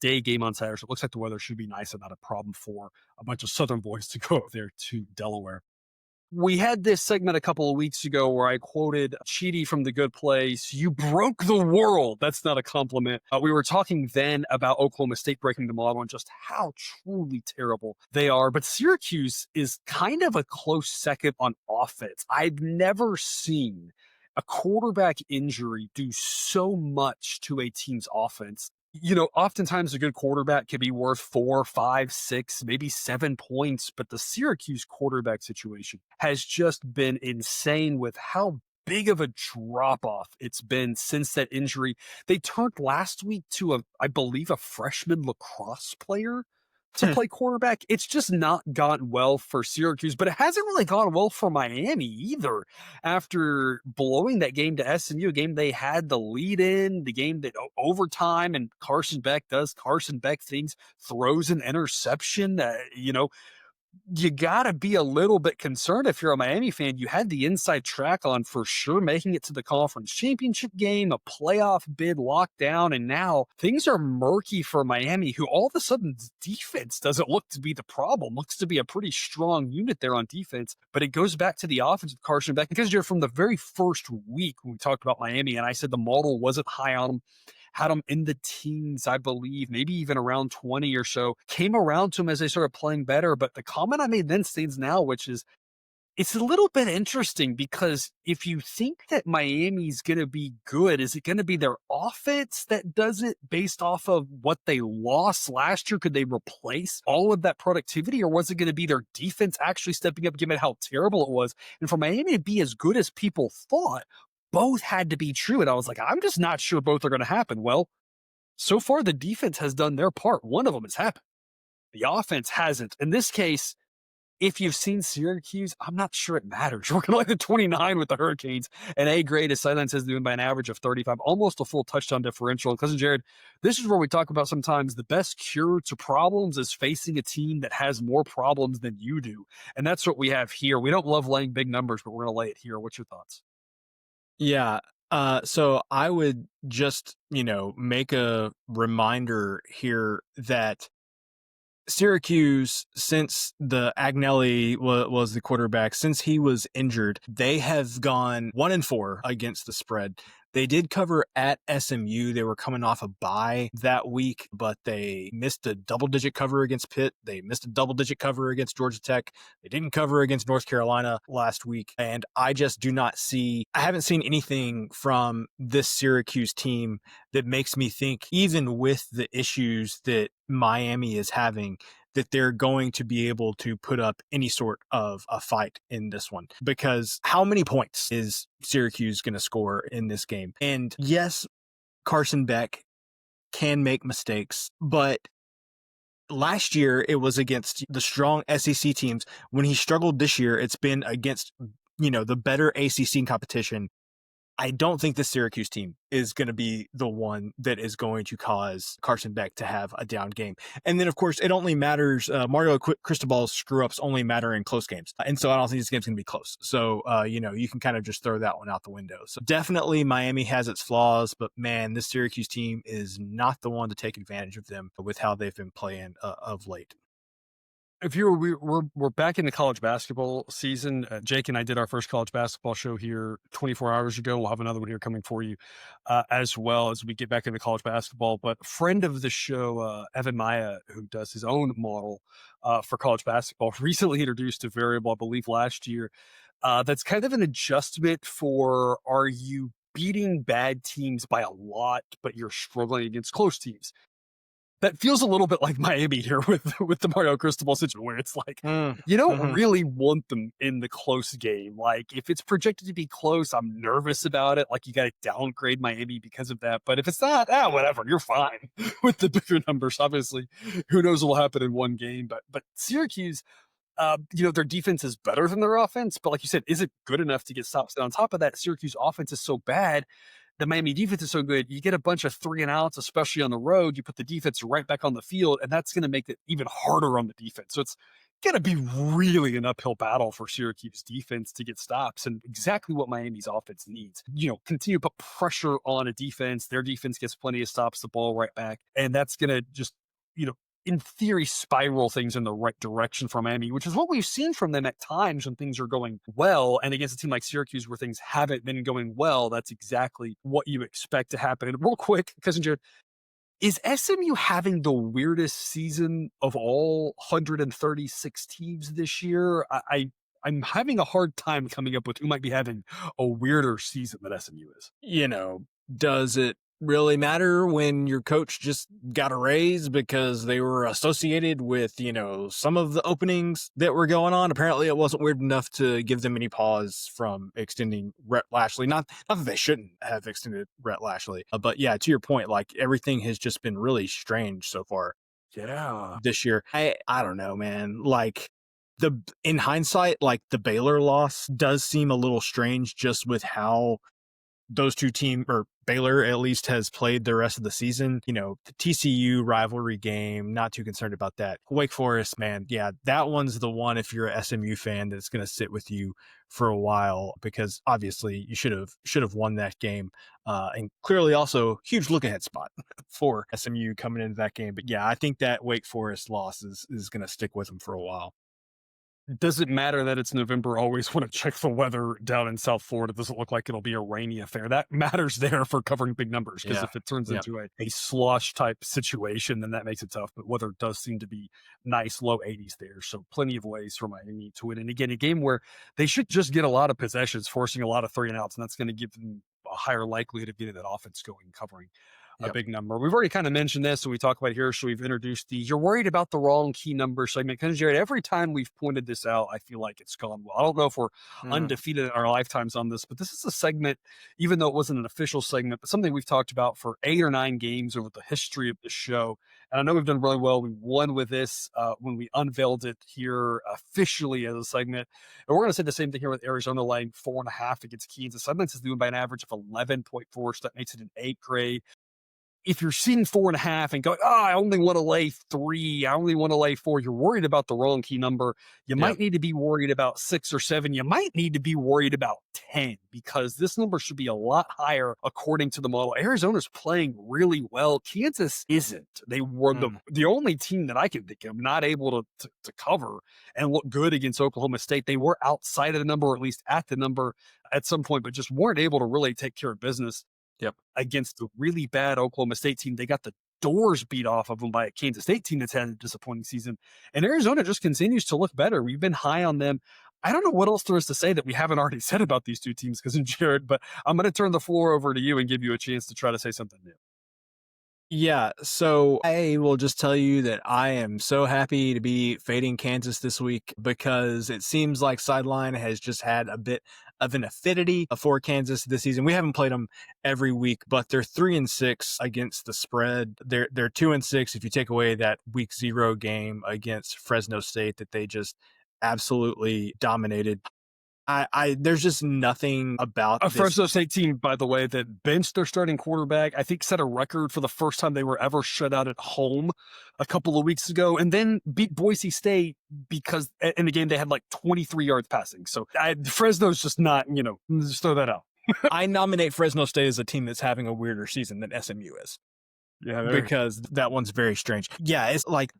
day game on Saturday. So it looks like the weather should be nice and not a problem for a bunch of southern boys to go up there to Delaware. We had this segment a couple of weeks ago where I quoted Chidi from The Good Place. You broke the world. That's not a compliment. We were talking then about Oklahoma State breaking the model and just how truly terrible they are. But Syracuse is kind of a close second on offense. I've never seen a quarterback injury do so much to a team's offense. Oftentimes a good quarterback can be worth 4, 5, 6, maybe 7 points, but the Syracuse quarterback situation has just been insane with how big of a drop-off it's been since that injury. They turned last week to I believe a freshman lacrosse player to play quarterback. It's just not gone well for Syracuse, but it hasn't really gone well for Miami either. After blowing that game to SMU, a game they had the lead in, the game that overtime, and Carson Beck does Carson Beck things, throws an interception, you got to be a little bit concerned if you're a Miami fan. You had the inside track on for sure, making it to the conference championship game, a playoff bid locked down, and now things are murky for Miami, who all of a sudden defense doesn't look to be the problem. Looks to be a pretty strong unit there on defense, but it goes back to the offense of Carson Beck, because you're from the very first week when we talked about Miami, and I said the model wasn't high on them. Had them in the teens, I believe, maybe even around 20 or so. Came around to them as they started playing better. But the comment I made then stands now, which is, it's a little bit interesting, because if you think that Miami's going to be good, is it going to be their offense that does it based off of what they lost last year? Could they replace all of that productivity, or was it going to be their defense actually stepping up, given how terrible it was? And for Miami to be as good as people thought, both had to be true. And I was like, I'm just not sure both are going to happen. Well, so far the defense has done their part. One of them has happened. The offense hasn't. In this case, if you've seen Syracuse, I'm not sure it matters. We're going to like the 29 with the Hurricanes, and A grade, as Silence is doing, by an average of 35, almost a full touchdown differential. And Cousin Jared, this is where we talk about sometimes the best cure to problems is facing a team that has more problems than you do. And that's what we have here. We don't love laying big numbers, but we're going to lay it here. What's your thoughts? Yeah. So I would just, make a reminder here that Syracuse, since the Agnelli was the quarterback, since he was injured, they have gone 1-4 against the spread. They did cover at SMU. They were coming off a bye that week, but they missed a double-digit cover against Pitt. They missed a double-digit cover against Georgia Tech. They didn't cover against North Carolina last week. And I just I haven't seen anything from this Syracuse team that makes me think, even with the issues that Miami is having, that they're going to be able to put up any sort of a fight in this one. Because how many points is Syracuse going to score in this game? And yes, Carson Beck can make mistakes, but last year it was against the strong SEC teams. When he struggled this year, it's been against, the better ACC competition. I don't think the Syracuse team is going to be the one that is going to cause Carson Beck to have a down game. And then, of course, it only matters. Mario Cristobal's screw ups only matter in close games. And so I don't think this game's going to be close. So, you can kind of just throw that one out the window. So definitely Miami has its flaws, but man, this Syracuse team is not the one to take advantage of them with how they've been playing of late. If we're back in the college basketball season, Jake and I did our first college basketball show here 24 hours ago. We'll have another one here coming for you as well as we get back into college basketball. But friend of the show, Evan Maya, who does his own model for college basketball, recently introduced a variable, I believe last year, that's kind of an adjustment for, are you beating bad teams by a lot, but you're struggling against close teams? That feels a little bit like Miami here with the Mario Cristobal situation, where it's like, you don't really want them in the close game. Like, if it's projected to be close, I'm nervous about it. Like, you got to downgrade Miami because of that. But if it's not, whatever, you're fine with the bigger numbers. Obviously, who knows what will happen in one game. But Syracuse, their defense is better than their offense. But like you said, is it good enough to get stops? And on top of that, Syracuse offense is so bad, the Miami defense is so good, you get a bunch of 3-and-outs, especially on the road. You put the defense right back on the field, and that's going to make it even harder on the defense. So it's going to be really an uphill battle for Syracuse defense to get stops, and exactly what Miami's offense needs. Continue to put pressure on a defense. Their defense gets plenty of stops, the ball right back, and that's going to just, in theory, spiral things in the right direction for Miami, which is what we've seen from them at times when things are going well. And against a team like Syracuse where things haven't been going well, that's exactly what you expect to happen. And real quick, Cousin Jared, is SMU having the weirdest season of all 136 teams this year? I'm having a hard time coming up with who might be having a weirder season than SMU is. Does it really matter when your coach just got a raise because they were associated with, some of the openings that were going on? Apparently it wasn't weird enough to give them any pause from extending Rhett Lashley. Not that they shouldn't have extended Rhett Lashley, but yeah, to your point, like, everything has just been really strange so far. Yeah. This year. I don't know, man. Like, in hindsight, like, the Baylor loss does seem a little strange just with how those two teams, or Baylor at least, has played the rest of the season. The TCU rivalry game, not too concerned about that. Wake Forest, man, yeah, that one's the one, if you're a SMU fan, that's going to sit with you for a while, because obviously you should have won that game, and clearly also huge look ahead spot for SMU coming into that game. But yeah, I think that Wake Forest loss is going to stick with them for a while. Does it matter that it's November? Always want to check the weather down in South Florida. Does it look like it'll be a rainy affair? That matters there for covering big numbers, because if it turns into a slush type situation, then that makes it tough. But weather does seem to be nice, low 80s there. So plenty of ways for Miami to win. And again, a game where they should just get a lot of possessions, forcing a lot of 3-and-outs, and that's going to give them a higher likelihood of getting that offense going, covering a big number. We've already kind of mentioned this, and we talk about it here. So we've introduced the "you're worried about the wrong key number" segment. Because Jared, every time we've pointed this out, I feel like it's gone well. I don't know if we're undefeated in our lifetimes on this, but this is a segment, even though it wasn't an official segment, but something we've talked about for 8 or 9 games over the history of the show. And I know we've done really well. We won with this when we unveiled it here officially as a segment. And we're going to say the same thing here with Arizona laying 4.5 against Kansas. Kansas is doing by an average of 11.4, so that makes it an 8th grade. If you're seeing 4.5 and going, I only want to lay 3, I only want to lay 4, you're worried about the wrong key number. You might need to be worried about 6 or 7. You might need to be worried about 10, because this number should be a lot higher according to the model. Arizona's playing really well. Kansas isn't. They were the only team that I can think of not able to cover and look good against Oklahoma State. They were outside of the number, or at least at the number at some point, but just weren't able to really take care of business. Against the really bad Oklahoma State team. They got the doors beat off of them by a Kansas State team that's had a disappointing season. And Arizona just continues to look better. We've been high on them. I don't know what else there is to say that we haven't already said about these two teams, because Jared, but I'm going to turn the floor over to you and give you a chance to try to say something new. Yeah, so I will just tell you that I am so happy to be fading Kansas this week, because it seems like Sideline has just had a bit of an affinity for Kansas this season. We haven't played them every week, but they're 3-6 against the spread. They're 2-6 if you take away that week 0 game against Fresno State that they just absolutely dominated. There's just nothing about A this. Fresno State team, by the way, that benched their starting quarterback, I think set a record for the first time they were ever shut out at home a couple of weeks ago, and then beat Boise State because in the game they had like 23 yards passing. So Fresno's just not, just throw that out. I nominate Fresno State as a team that's having a weirder season than SMU is, Yeah, because that one's very strange. Yeah, it's like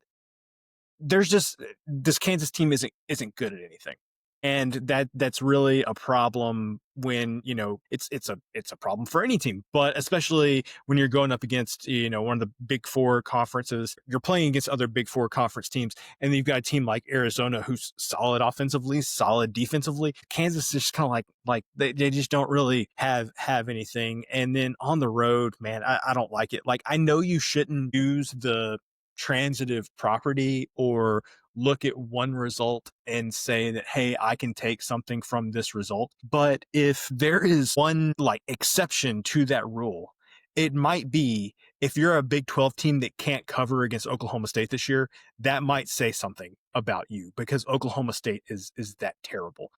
there's just this Kansas team isn't good at anything. And that's really a problem when, it's a problem for any team, but especially when you're going up against, one of the Big Four conferences. You're playing against other Big Four conference teams, and you've got a team like Arizona who's solid offensively, solid defensively. Kansas is just kind of like they just don't really have anything. And then on the road, man, I don't like it. Like, I know you shouldn't use the transitive property or look at one result and say that, hey, I can take something from this result. But if there is one exception to that rule, it might be if you're a Big 12 team that can't cover against Oklahoma State this year, that might say something about you, because Oklahoma State is that terrible.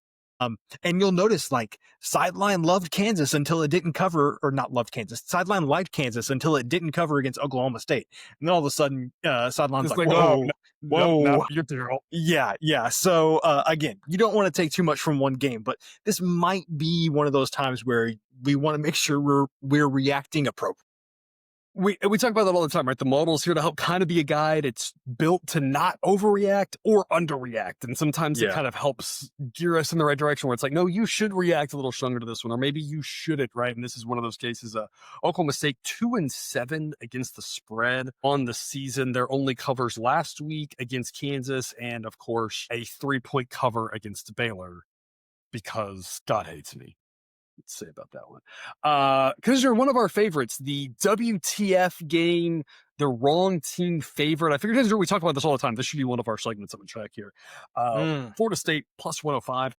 And you'll notice Sideline loved Kansas until it didn't cover, or not loved Kansas. Sideline liked Kansas until it didn't cover against Oklahoma State. And then all of a sudden, Sideline's like, whoa, whoa. You're terrible. Yeah. So again, you don't want to take too much from one game, but this might be one of those times where we want to make sure we're reacting appropriately. We talk about that all the time, right? The model's here to help kind of be a guide. It's built to not overreact or underreact. And sometimes it kind of helps gear us in the right direction where it's like, no, you should react a little stronger to this one, or maybe you shouldn't, right? And this is one of those cases. Oklahoma State 2-7 against the spread on the season. Their only covers last week against Kansas, and of course, a 3-point cover against Baylor, because God hates me. Say about that one, because you're one of our favorites, the WTF game, the wrong team favorite. I figured we talk about this all the time. This should be one of our segments on the track here. Florida State plus 105.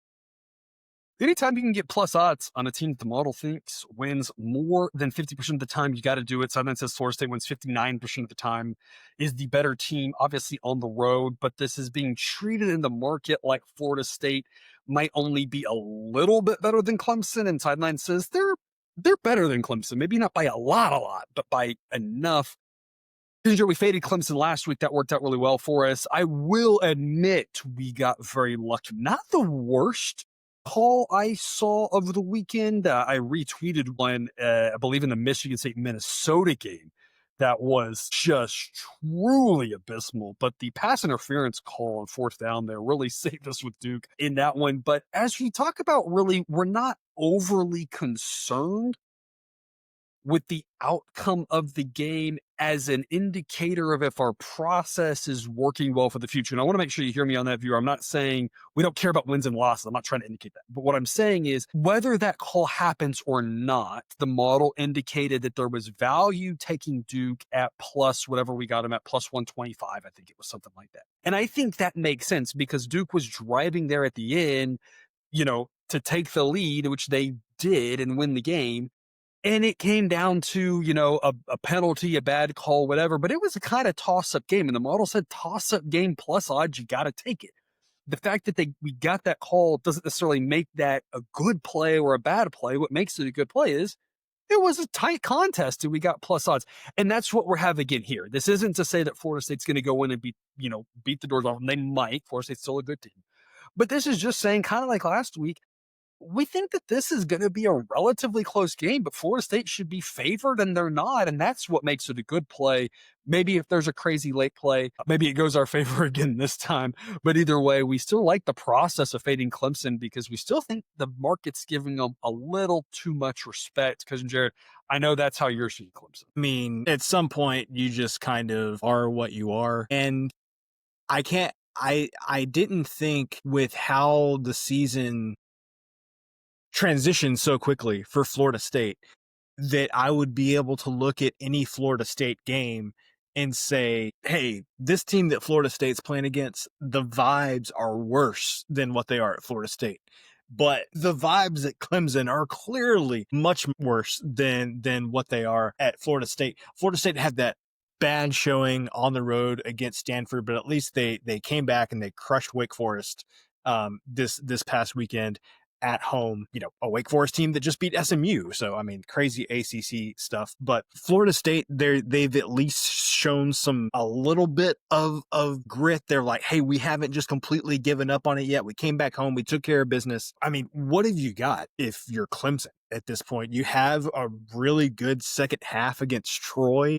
Anytime you can get plus odds on a team that the model thinks wins more than 50% of the time, you got to do it. Sideline says Florida State wins 59% of the time, is the better team, obviously on the road, but this is being treated in the market like Florida State might only be a little bit better than Clemson. And Sideline says they're better than Clemson, maybe not by a lot, but by enough. We faded Clemson last week. That worked out really well for us. I will admit we got very lucky. Not the worst call I saw of the weekend. I retweeted one, I believe in the Michigan State Minnesota game, that was just truly abysmal. But the pass interference call on fourth down there really saved us with Duke in that one. But as we talk about, really, we're not overly concerned with the outcome of the game as an indicator of if our process is working well for the future. And I want to make sure you hear me on that, viewer. I'm not saying we don't care about wins and losses. I'm not trying to indicate that. But what I'm saying is, whether that call happens or not, the model indicated that there was value taking Duke at plus whatever we got him at, plus 125. I think it was something like that. And I think that makes sense because Duke was driving there at the end, to take the lead, which they did, and win the game. And it came down to, a penalty, a bad call, whatever. But it was a kind of toss-up game. And the model said toss-up game plus odds, you got to take it. The fact that we got that call doesn't necessarily make that a good play or a bad play. What makes it a good play is it was a tight contest and we got plus odds. And that's what we're having again here. This isn't to say that Florida State's going to go in and beat the doors off them. They might. Florida State's still a good team. But this is just saying, kind of like last week, we think that this is going to be a relatively close game, but Florida State should be favored, and they're not, and that's what makes it a good play. Maybe if there's a crazy late play, maybe it goes our favor again this time. But either way, we still like the process of fading Clemson because we still think the market's giving them a little too much respect. Cousin Jared, I know that's how you're seeing Clemson. I mean, at some point, you just kind of are what you are, and I didn't think with how the season transition so quickly for Florida State that I would be able to look at any Florida State game and say, hey, this team that Florida State's playing against, the vibes are worse than what they are at Florida State. But the vibes at Clemson are clearly much worse than what they are at Florida State. Florida State had that bad showing on the road against Stanford, but at least they came back and they crushed Wake Forest this past weekend. at home, a Wake Forest team that just beat SMU. So, I mean, crazy ACC stuff. But Florida State, they've at least shown a little bit of grit. They're like, hey, we haven't just completely given up on it yet. We came back home. We took care of business. I mean, what have you got if you're Clemson at this point? You have a really good second half against Troy,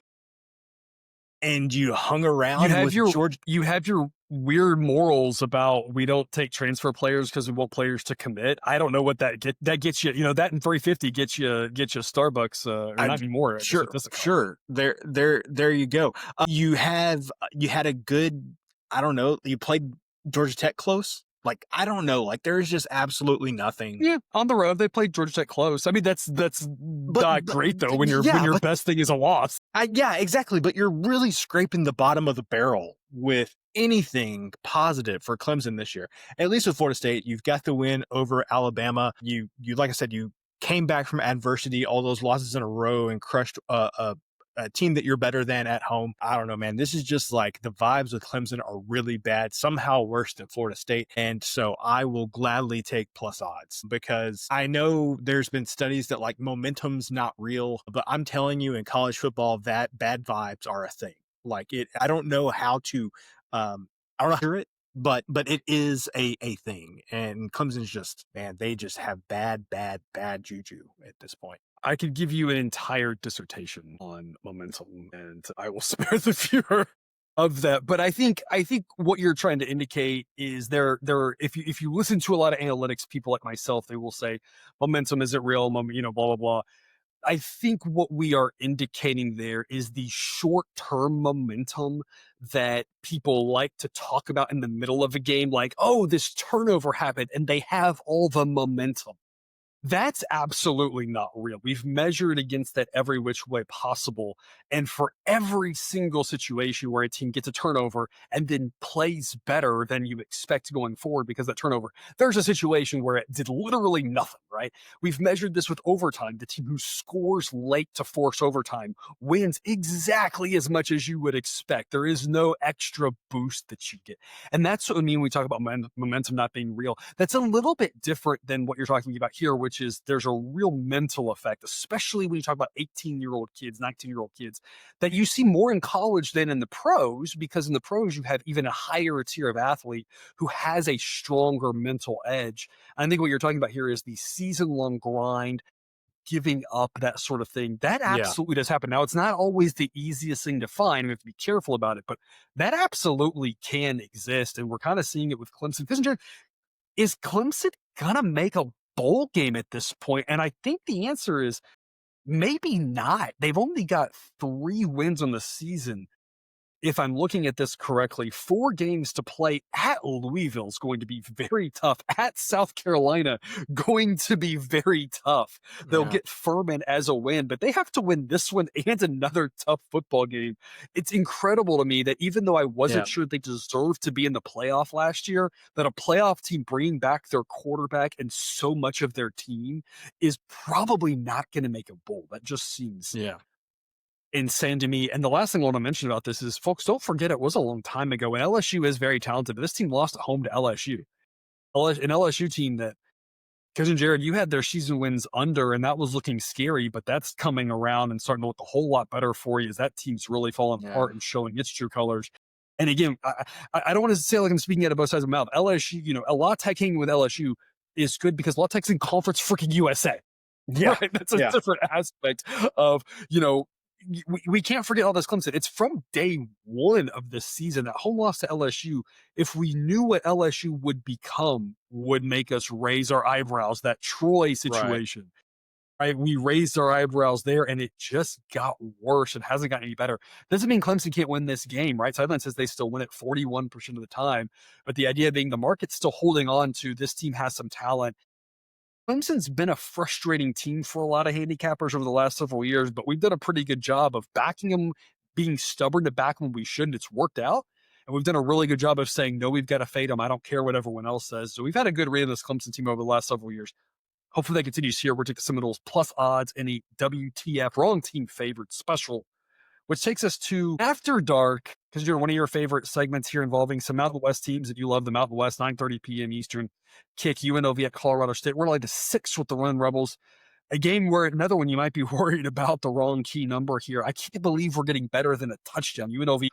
and you hung around with Georgia. You have your weird morals about we don't take transfer players because we want players to commit. I don't know what that gets you. That in 350 gets you Starbucks or not anymore. Sure. There you go. You had a good. I don't know. You played Georgia Tech close. Like, I don't know. Like, there is just absolutely nothing. Yeah, on the road they played Georgia Tech close. I mean, that's not great though when your best thing is a loss. Yeah, exactly. But you're really scraping the bottom of the barrel with anything positive for Clemson this year. At least with Florida State, you've got the win over Alabama. You like I said, you came back from adversity, all those losses in a row, and crushed a team that you're better than at home. I don't know, man. This is just like the vibes with Clemson are really bad, somehow worse than Florida State. And so I will gladly take plus odds because I know there's been studies that like momentum's not real, but I'm telling you in college football that bad vibes are a thing. Like I don't know how to, I don't know how to hear it, but it is a thing. And Clemson's just, man, they just have bad juju at this point. I could give you an entire dissertation on momentum, and I will spare the viewer of that. But I think what you're trying to indicate is there. If you listen to a lot of analytics people like myself, they will say momentum isn't real. Blah blah blah. I think what we are indicating there is the short-term momentum that people like to talk about in the middle of a game, like, oh, this turnover happened, and they have all the momentum. That's absolutely not real. We've measured against that every which way possible. And for every single situation where a team gets a turnover and then plays better than you expect going forward because of that turnover, there's a situation where it did literally nothing, right? We've measured this with overtime. The team who scores late to force overtime wins exactly as much as you would expect. There is no extra boost that you get. And that's what I mean when we talk about momentum not being real. That's a little bit different than what you're talking about here, which is there's a real mental effect, especially when you talk about 18-year-old kids, 19-year-old kids, that you see more in college than in the pros, because in the pros you have even a higher tier of athlete who has a stronger mental edge. I think what you're talking about here is the season-long grind, giving up, that sort of thing. That absolutely does happen. Now, it's not always the easiest thing to find. We have to be careful about it, but that absolutely can exist. And we're kind of seeing it with Clemson. Because is Clemson going to make a bowl game at this point? And I think the answer is maybe not. They've only got 3 wins on the season. If I'm looking at this correctly, 4 games to play. At Louisville is going to be very tough. At South Carolina, going to be very tough. They'll get Furman as a win, but they have to win this one and another tough football game. It's incredible to me that even though I wasn't sure they deserved to be in the playoff last year, that a playoff team bringing back their quarterback and so much of their team is probably not going to make a bowl. That just seems insane to me. And the last thing I want to mention about this is, folks, don't forget it was a long time ago, and LSU is very talented, but this team lost at home to LSU. An LSU team that, Cousin Jared, you had their season wins under, and that was looking scary, but that's coming around and starting to look a whole lot better for you as that team's really falling apart and showing its true colors. And again, I don't want to say like I'm speaking out of both sides of my mouth. LSU, a La Tech hanging with LSU is good because La Tech's in Conference freaking USA. Yeah. Right? That's a different aspect of, we can't forget all this Clemson. It's from day one of this season. That home loss to LSU, if we knew what LSU would become, would make us raise our eyebrows. That Troy situation, right? We raised our eyebrows there, and it just got worse. It hasn't gotten any better. Doesn't mean Clemson can't win this game, right? Sideline says they still win it 41% of the time. But the idea being the market's still holding on to this team has some talent. Clemson's been a frustrating team for a lot of handicappers over the last several years, but we've done a pretty good job of backing them, being stubborn to back when we shouldn't. It's worked out. And we've done a really good job of saying, no, we've got to fade them. I don't care what everyone else says. So we've had a good read of this Clemson team over the last several years. Hopefully that continues here. We're taking some of those plus odds and a WTF wrong team favored special which takes us to After Dark, because you're one of your favorite segments here involving some Mountain West teams that you love, the Mountain West, 9:30 p.m. Eastern kick, UNLV at Colorado State. We're like the 6th with the Run Rebels. A game where another one you might be worried about the wrong key number here. I can't believe we're getting better than a touchdown. UNLV,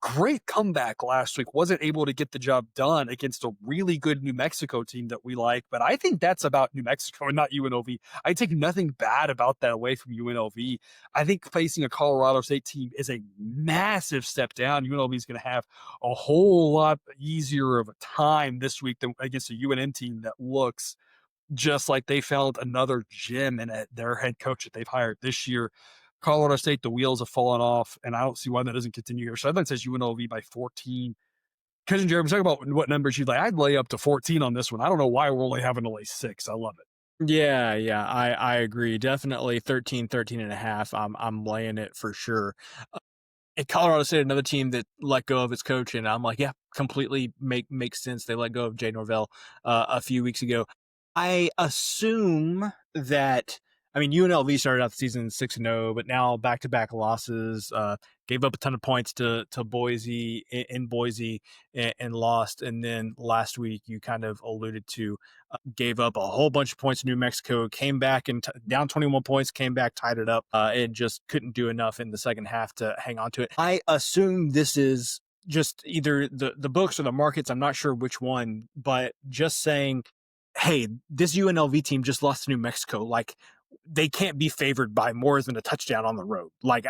great comeback last week, wasn't able to get the job done against a really good New Mexico team that we like, but I think that's about New Mexico and not UNLV. I take nothing bad about that away from UNLV. I think facing a Colorado State team is a massive step down. UNLV is going to have a whole lot easier of a time this week than against a UNM team that looks just like they found another gem in their head coach that they've hired this year. Colorado State, the wheels have fallen off, and I don't see why that doesn't continue here. Sideline says UNLV by 14. Cousin Jeremy, talking about what numbers you'd like. I'd lay up to 14 on this one. I don't know why we're only having to lay 6. I love it. Yeah, I agree. Definitely 13 and a half. I'm laying it for sure. And Colorado State, another team that let go of its coach, and I'm like, yeah, completely makes sense. They let go of Jay Norvell a few weeks ago. I assume that, I mean, UNLV started out the season 6-0, but now back-to-back losses, gave up a ton of points to Boise in Boise and lost. And then last week, you kind of alluded to, gave up a whole bunch of points to New Mexico, came back and down 21 points, came back, tied it up, and just couldn't do enough in the second half to hang on to it. I assume this is just either the books or the markets. I'm not sure which one, but just saying, hey, this UNLV team just lost to New Mexico. Like, they can't be favored by more than a touchdown on the road. Like,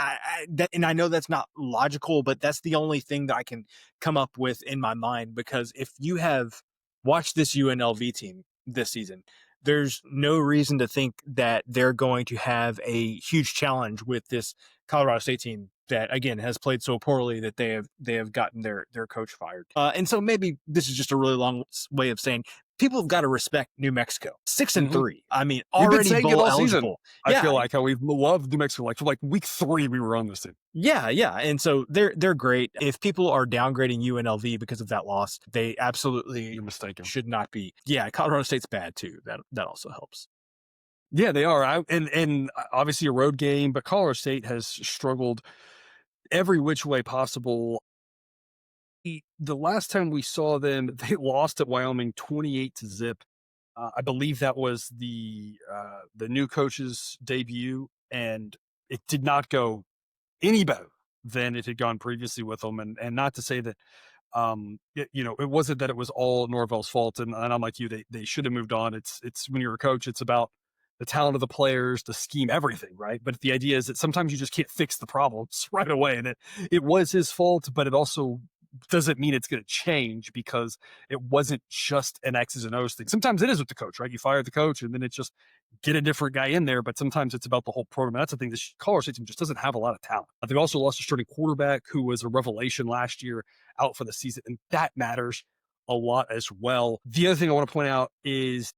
and I know that's not logical, but that's the only thing that I can come up with in my mind, because if you have watched this UNLV team this season, there's no reason to think that they're going to have a huge challenge with this Colorado State team that, again, has played so poorly that they have gotten their coach fired. And so maybe this is just a really long way of saying people have got to respect New Mexico. 6-3. I mean, already bowl eligible. I feel like how we've loved New Mexico. Like, for like week 3, we were on this team. Yeah. And so they're great. If people are downgrading UNLV because of that loss, they absolutely should not be. Yeah, Colorado State's bad too. That also helps. Yeah, they are. And obviously a road game, but Colorado State has struggled every which way possible. The last time we saw them, they lost at Wyoming 28-0. I believe that was the new coach's debut, and it did not go any better than it had gone previously with them. And not to say that, it wasn't that it was all Norvell's fault. And I'm like you, they should have moved on. It's when you're a coach, it's about the talent of the players, the scheme, everything, right? But the idea is that sometimes you just can't fix the problems right away. And it was his fault, but it also doesn't mean it's going to change, because it wasn't just an X's and O's thing. Sometimes it is with the coach, right? You fire the coach and then it's just get a different guy in there, but sometimes it's about the whole program. And that's the thing. This Colorado State team just doesn't have a lot of talent. They've also lost a starting quarterback who was a revelation last year, out for the season, and that matters a lot as well. The other thing I want to point out is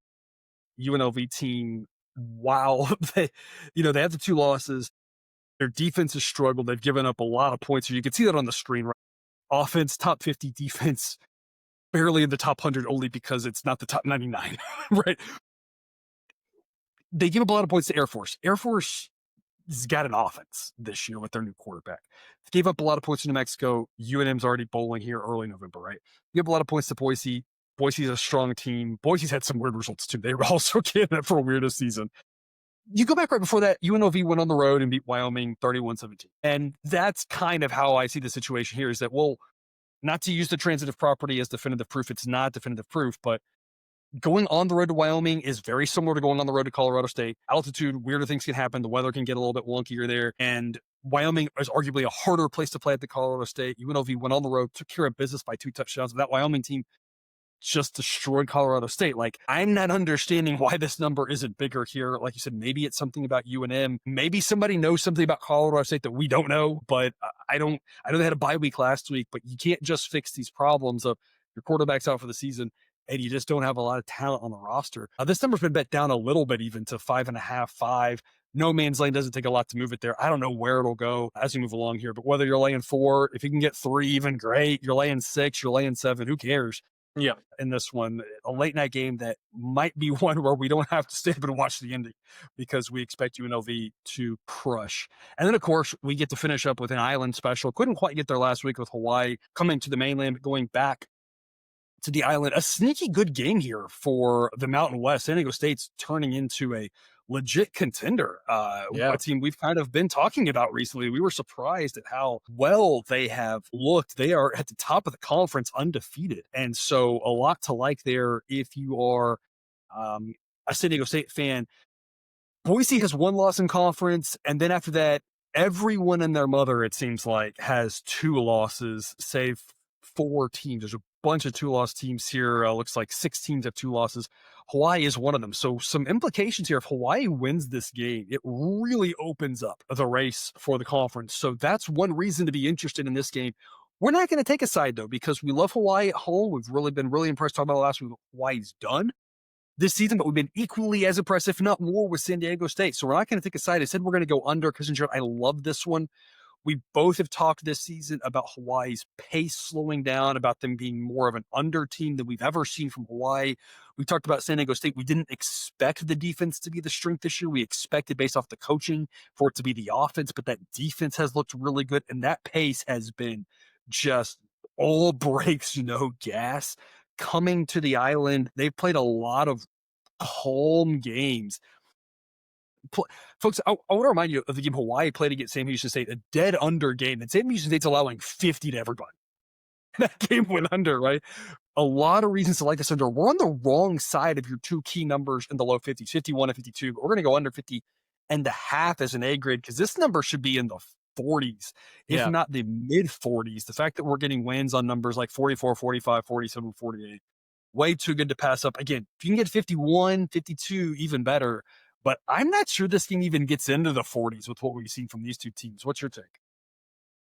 UNLV team, while they have the 2 losses, their defense has struggled. They've given up a lot of points. So you can see that on the screen, right? Offense, top 50, defense, barely in the top 100, only because it's not the top 99, right? They give up a lot of points to Air Force. Air Force has got an offense this year with their new quarterback. They gave up a lot of points to New Mexico. UNM's already bowling here early November, right? They give up a lot of points to Boise. Boise's a strong team. Boise's had some weird results too. They were also candidate for a weirdest season. You go back right before that, UNLV went on the road and beat Wyoming 31-17. And that's kind of how I see the situation here, is that, well, not to use the transitive property as definitive proof, it's not definitive proof, but going on the road to Wyoming is very similar to going on the road to Colorado State. Altitude, weirder things can happen. The weather can get a little bit wonkier there. And Wyoming is arguably a harder place to play at the Colorado State. UNLV went on the road, took care of business by 2 touchdowns. But that Wyoming team just destroyed Colorado State. Like, I'm not understanding why this number isn't bigger here. Like you said, maybe it's something about UNM. Maybe somebody knows something about Colorado State that we don't know, but I know they had a bye week last week, but you can't just fix these problems of your quarterback's out for the season and you just don't have a lot of talent on the roster. This number's been bet down a little bit, even to 5.5, 5. No man's lane doesn't take a lot to move it there. I don't know where it'll go as we move along here, but whether you're laying 4, if you can get 3, even great. You're laying 6, you're laying 7, who cares? Yeah. in this one, a late night game that might be one where we don't have to stay up and watch the ending because we expect UNLV to crush. And then, of course, we get to finish up with an island special. Couldn't quite get there last week with Hawaii coming to the mainland, going back to the island. A sneaky good game here for the Mountain West. San Diego State's turning into a legit contender. A Yeah. team we've kind of been talking about recently. We were surprised at how well they have looked. They are at the top of the conference, undefeated, and so a lot to like there if you are um, a San Diego State fan. Boise has one loss in conference, and then after that, everyone and their mother, it seems like, has two losses, save four teams. There's a bunch of two-loss teams here. Looks like 6 teams have two losses. Hawaii is one of them. So some implications here. If Hawaii wins this game, it really opens up the race for the conference. So that's one reason to be interested in this game. We're not going to take a side, though, because we love Hawaii at home. We've really been really impressed talking about last week what Hawaii's done this season, but we've been equally as impressed, if not more, with San Diego State. So we're not going to take a side. I said we're going to go under because I love this one. We both have talked this season about Hawaii's pace slowing down, about them being more of an under team than we've ever seen from Hawaii. We talked about San Diego State. We didn't expect the defense to be the strength this year. We expected, based off the coaching, for it to be the offense, but that defense has looked really good, and that pace has been just all brakes, no gas. Coming to the island, they've played a lot of calm games. Folks, I want to remind you of the game Hawaii played against Sam Houston State, a dead under game, and Sam Houston State's allowing 50 to everybody. That game went under, right? A lot of reasons to like this under. We're on the wrong side of your two key numbers in the low 50s, 51 and 52, but we're going to go under 50 and a half as an A grade because this number should be in the 40s, if Yeah. not the mid 40s. The fact that we're getting wins on numbers like 44, 45, 47, 48, way too good to pass up. Again, if you can get 51, 52, even better. But I'm not sure this game even gets into the 40s with what we've seen from these two teams. What's your take?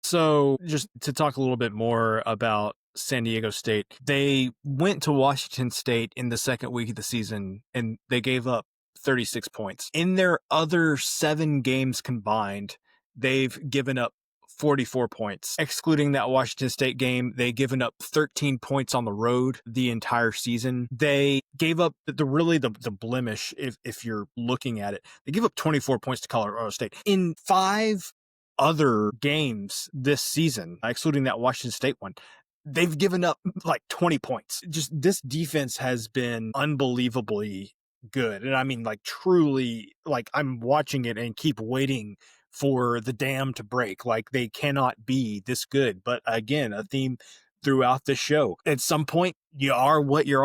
So, just to talk a little bit more about San Diego State, they went to Washington State in the second week of the season and they gave up 36 points. In their other 7 games combined, they've given up 44 points. Excluding that Washington State game, they've given up 13 points on the road the entire season. They gave up the blemish, if you're looking at it. They give up 24 points to Colorado State. In 5 other games this season, excluding that Washington State one, they've given up like 20 points. Just this defense has been unbelievably good. And I mean, like, truly, like, I'm watching it and keep waiting for the dam to break. Like, they cannot be this good. But again, a theme throughout the show, at some point, you are what you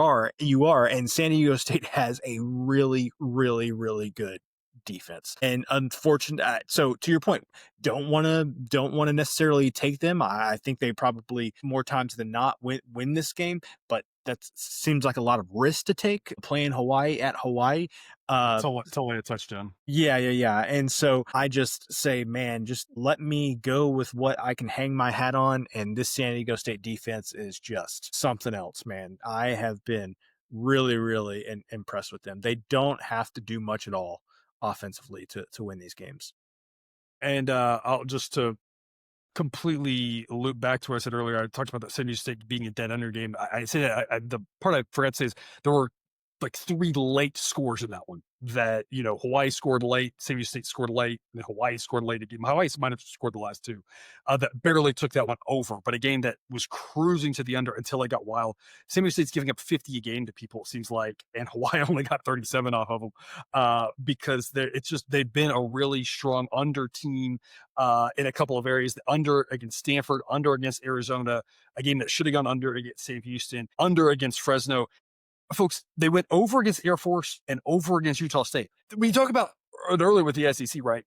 are. And San Diego State has a really, really, really good defense. And unfortunate. So to your point, don't want to necessarily take them. I think they probably more times than not win this game, but that seems like a lot of risk to take playing Hawaii at Hawaii. Totally a touchdown. Yeah. And so I just say, man, just let me go with what I can hang my hat on. And this San Diego State defense is just something else, man. I have been really, really impressed with them. They don't have to do much at all offensively to win these games. And I'll just to completely loop back to what I said earlier. I talked about that San Diego State being a dead under game. I say that the part I forgot to say is there were like 3 late scores in that one that, Hawaii scored late, San Diego State scored late, and Hawaii scored late again. Hawaii might have scored the last 2 that barely took that one over, but a game that was cruising to the under until it got wild. San Diego State's giving up 50 a game to people, it seems like, and Hawaii only got 37 off of them because they've been a really strong under team in a couple of areas. The under against Stanford, under against Arizona, a game that should have gone under against Sam Houston, under against Fresno. Folks, they went over against Air Force and over against Utah State. We talk about it earlier with the SEC, right?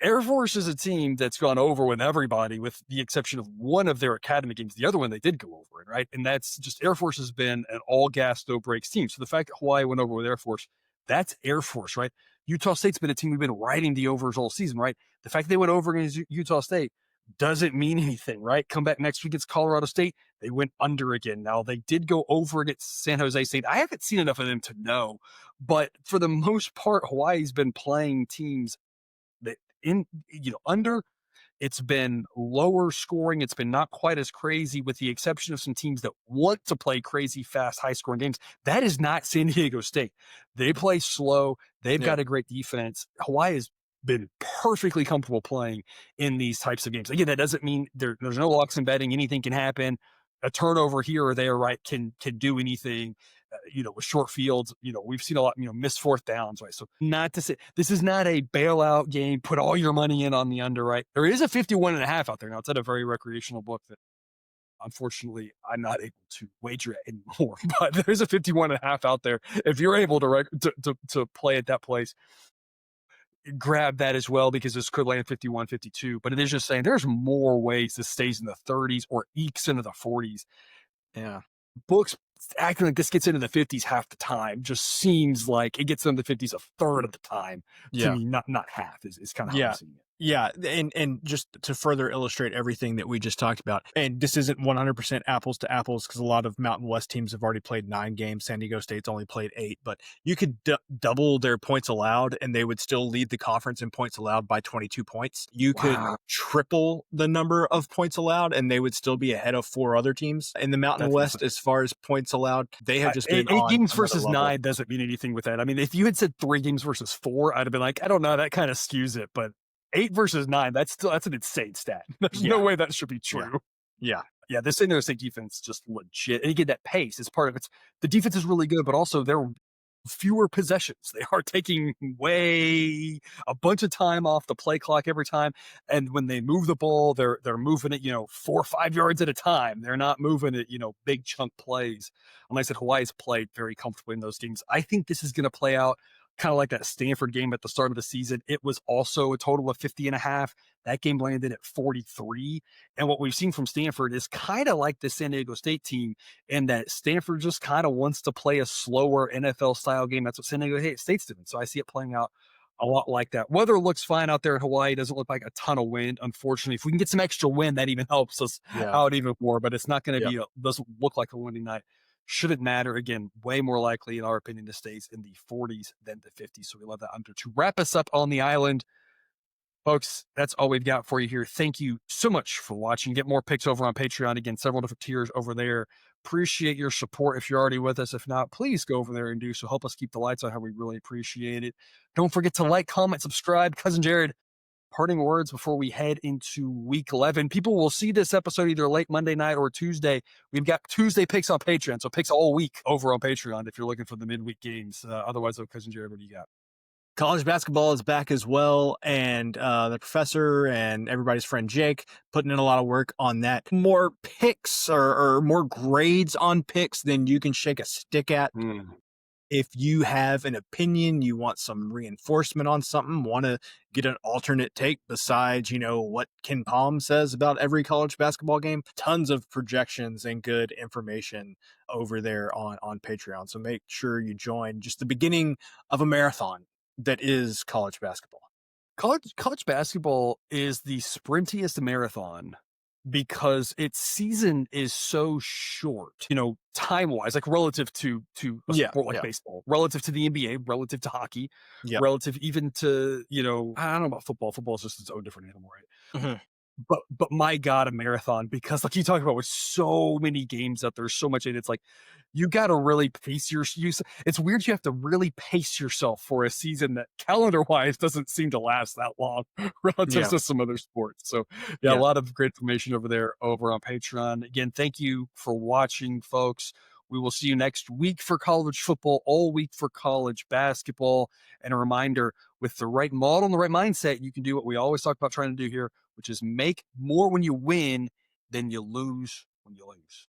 Air Force is a team that's gone over with everybody, with the exception of one of their academy games. The other one, they did go over it, right? And that's just Air Force has been an all gas, no brakes team. So the fact that Hawaii went over with Air Force, that's Air Force, right? Utah State's been a team we've been riding the overs all season, right? The fact that they went over against Utah State doesn't mean anything, right? Come back next week against Colorado State, they went under again. Now, they did go over against San Jose State. I haven't seen enough of them to know, but for the most part, Hawaii's been playing teams that under. It's been lower scoring. It's been not quite as crazy, with the exception of some teams that want to play crazy, fast, high scoring games. That is not San Diego State. They play slow. They've Yeah. got a great defense. Hawaii has been perfectly comfortable playing in these types of games. Again, that doesn't mean there's no locks in betting. Anything can happen. A turnover here or there, right, can do anything. With short fields, we've seen a lot, missed fourth downs, right? So not to say this is not a bailout game. Put all your money in on the under, right? There is a 51.5 out there now. It's at a very recreational book that unfortunately I'm not able to wager at anymore, but there's a 51.5 out there. If you're able to play at that place, grab that as well, because this could land 51, 52. But it is just saying there's more ways this stays in the 30s or ekes into the 40s. Yeah. Books acting like this gets into the 50s half the time just seems like it gets into the 50s a third of the time to Yeah. me, not half is kind of how Yeah. I'm seeing it. Yeah, and just to further illustrate everything that we just talked about, and this isn't 100% apples to apples because a lot of Mountain West teams have already played 9 games. San Diego State's only played 8, but you could double their points allowed, and they would still lead the conference in points allowed by 22 points. You could triple the number of points allowed, and they would still be ahead of 4 other teams in the Mountain That's West insane. as far as points allowed. They have just been 8 on games another versus level. 9 doesn't mean anything with that. I mean, if you had said 3 games versus 4, I'd have been like, I don't know, that kind of skews it. But 8 versus 9, that's an insane stat. There's no way that should be true. Yeah. Yeah, this San Diego State defense just legit. And again, that pace is part of it. The defense is really good, but also they're fewer possessions. They are taking way a bunch of time off the play clock every time. And when they move the ball, they're moving it, 4 or 5 yards at a time. They're not moving it, big chunk plays. And like I said, Hawaii's played very comfortably in those games. I think this is going to play out kind of like that Stanford game at the start of the season. It was also a total of 50.5. That game landed at 43. And what we've seen from Stanford is kind of like the San Diego State team, in that Stanford just kind of wants to play a slower NFL style game. That's what San Diego State's doing. So I see it playing out a lot like that. Weather looks fine out there in Hawaii. It doesn't look like a ton of wind. Unfortunately, if we can get some extra wind, that even helps us out even more, but it's not going to be, doesn't look like a windy night. Shouldn't matter. Again, way more likely, in our opinion, to stays in the 40s than the 50s. So we love that under. To wrap us up on the island, folks, that's all we've got for you here. Thank you so much for watching. Get more picks over on Patreon. Again, several different tiers over there. Appreciate your support if you're already with us. If not, please go over there and do so. Help us keep the lights on. How we really appreciate it. Don't forget to like, comment, subscribe. Cousin Jared, parting words before we head into week 11. People will see this episode either late Monday night or Tuesday. We've got Tuesday picks on Patreon, so picks all week over on Patreon if you're looking for the midweek games. Otherwise, Cousin Jared, what do you got? College basketball is back as well, and the professor and everybody's friend Jake putting in a lot of work on that. More picks or more grades on picks than you can shake a stick at. If you have an opinion, you want some reinforcement on something, want to get an alternate take besides, what Ken Palm says about every college basketball game, tons of projections and good information over there on Patreon. So make sure you join just the beginning of a marathon that is college basketball. College basketball is the sprintiest marathon because its season is so short, time wise, like relative to a sport like baseball, relative to the NBA, relative to hockey, relative even to, I don't know about football. Football is just its own different animal, right? Mm-hmm. But my God, a marathon, because like you talk about with so many games out there, so much in it, it's like you got to really pace it's weird. You have to really pace yourself for a season that calendar wise doesn't seem to last that long relative to some other sports. So a lot of great information over there over on Patreon. Again, thank you for watching, folks. We will see you next week for college football, all week for college basketball. And a reminder, with the right model and the right mindset, you can do what we always talk about trying to do here, which is make more when you win than you lose when you lose.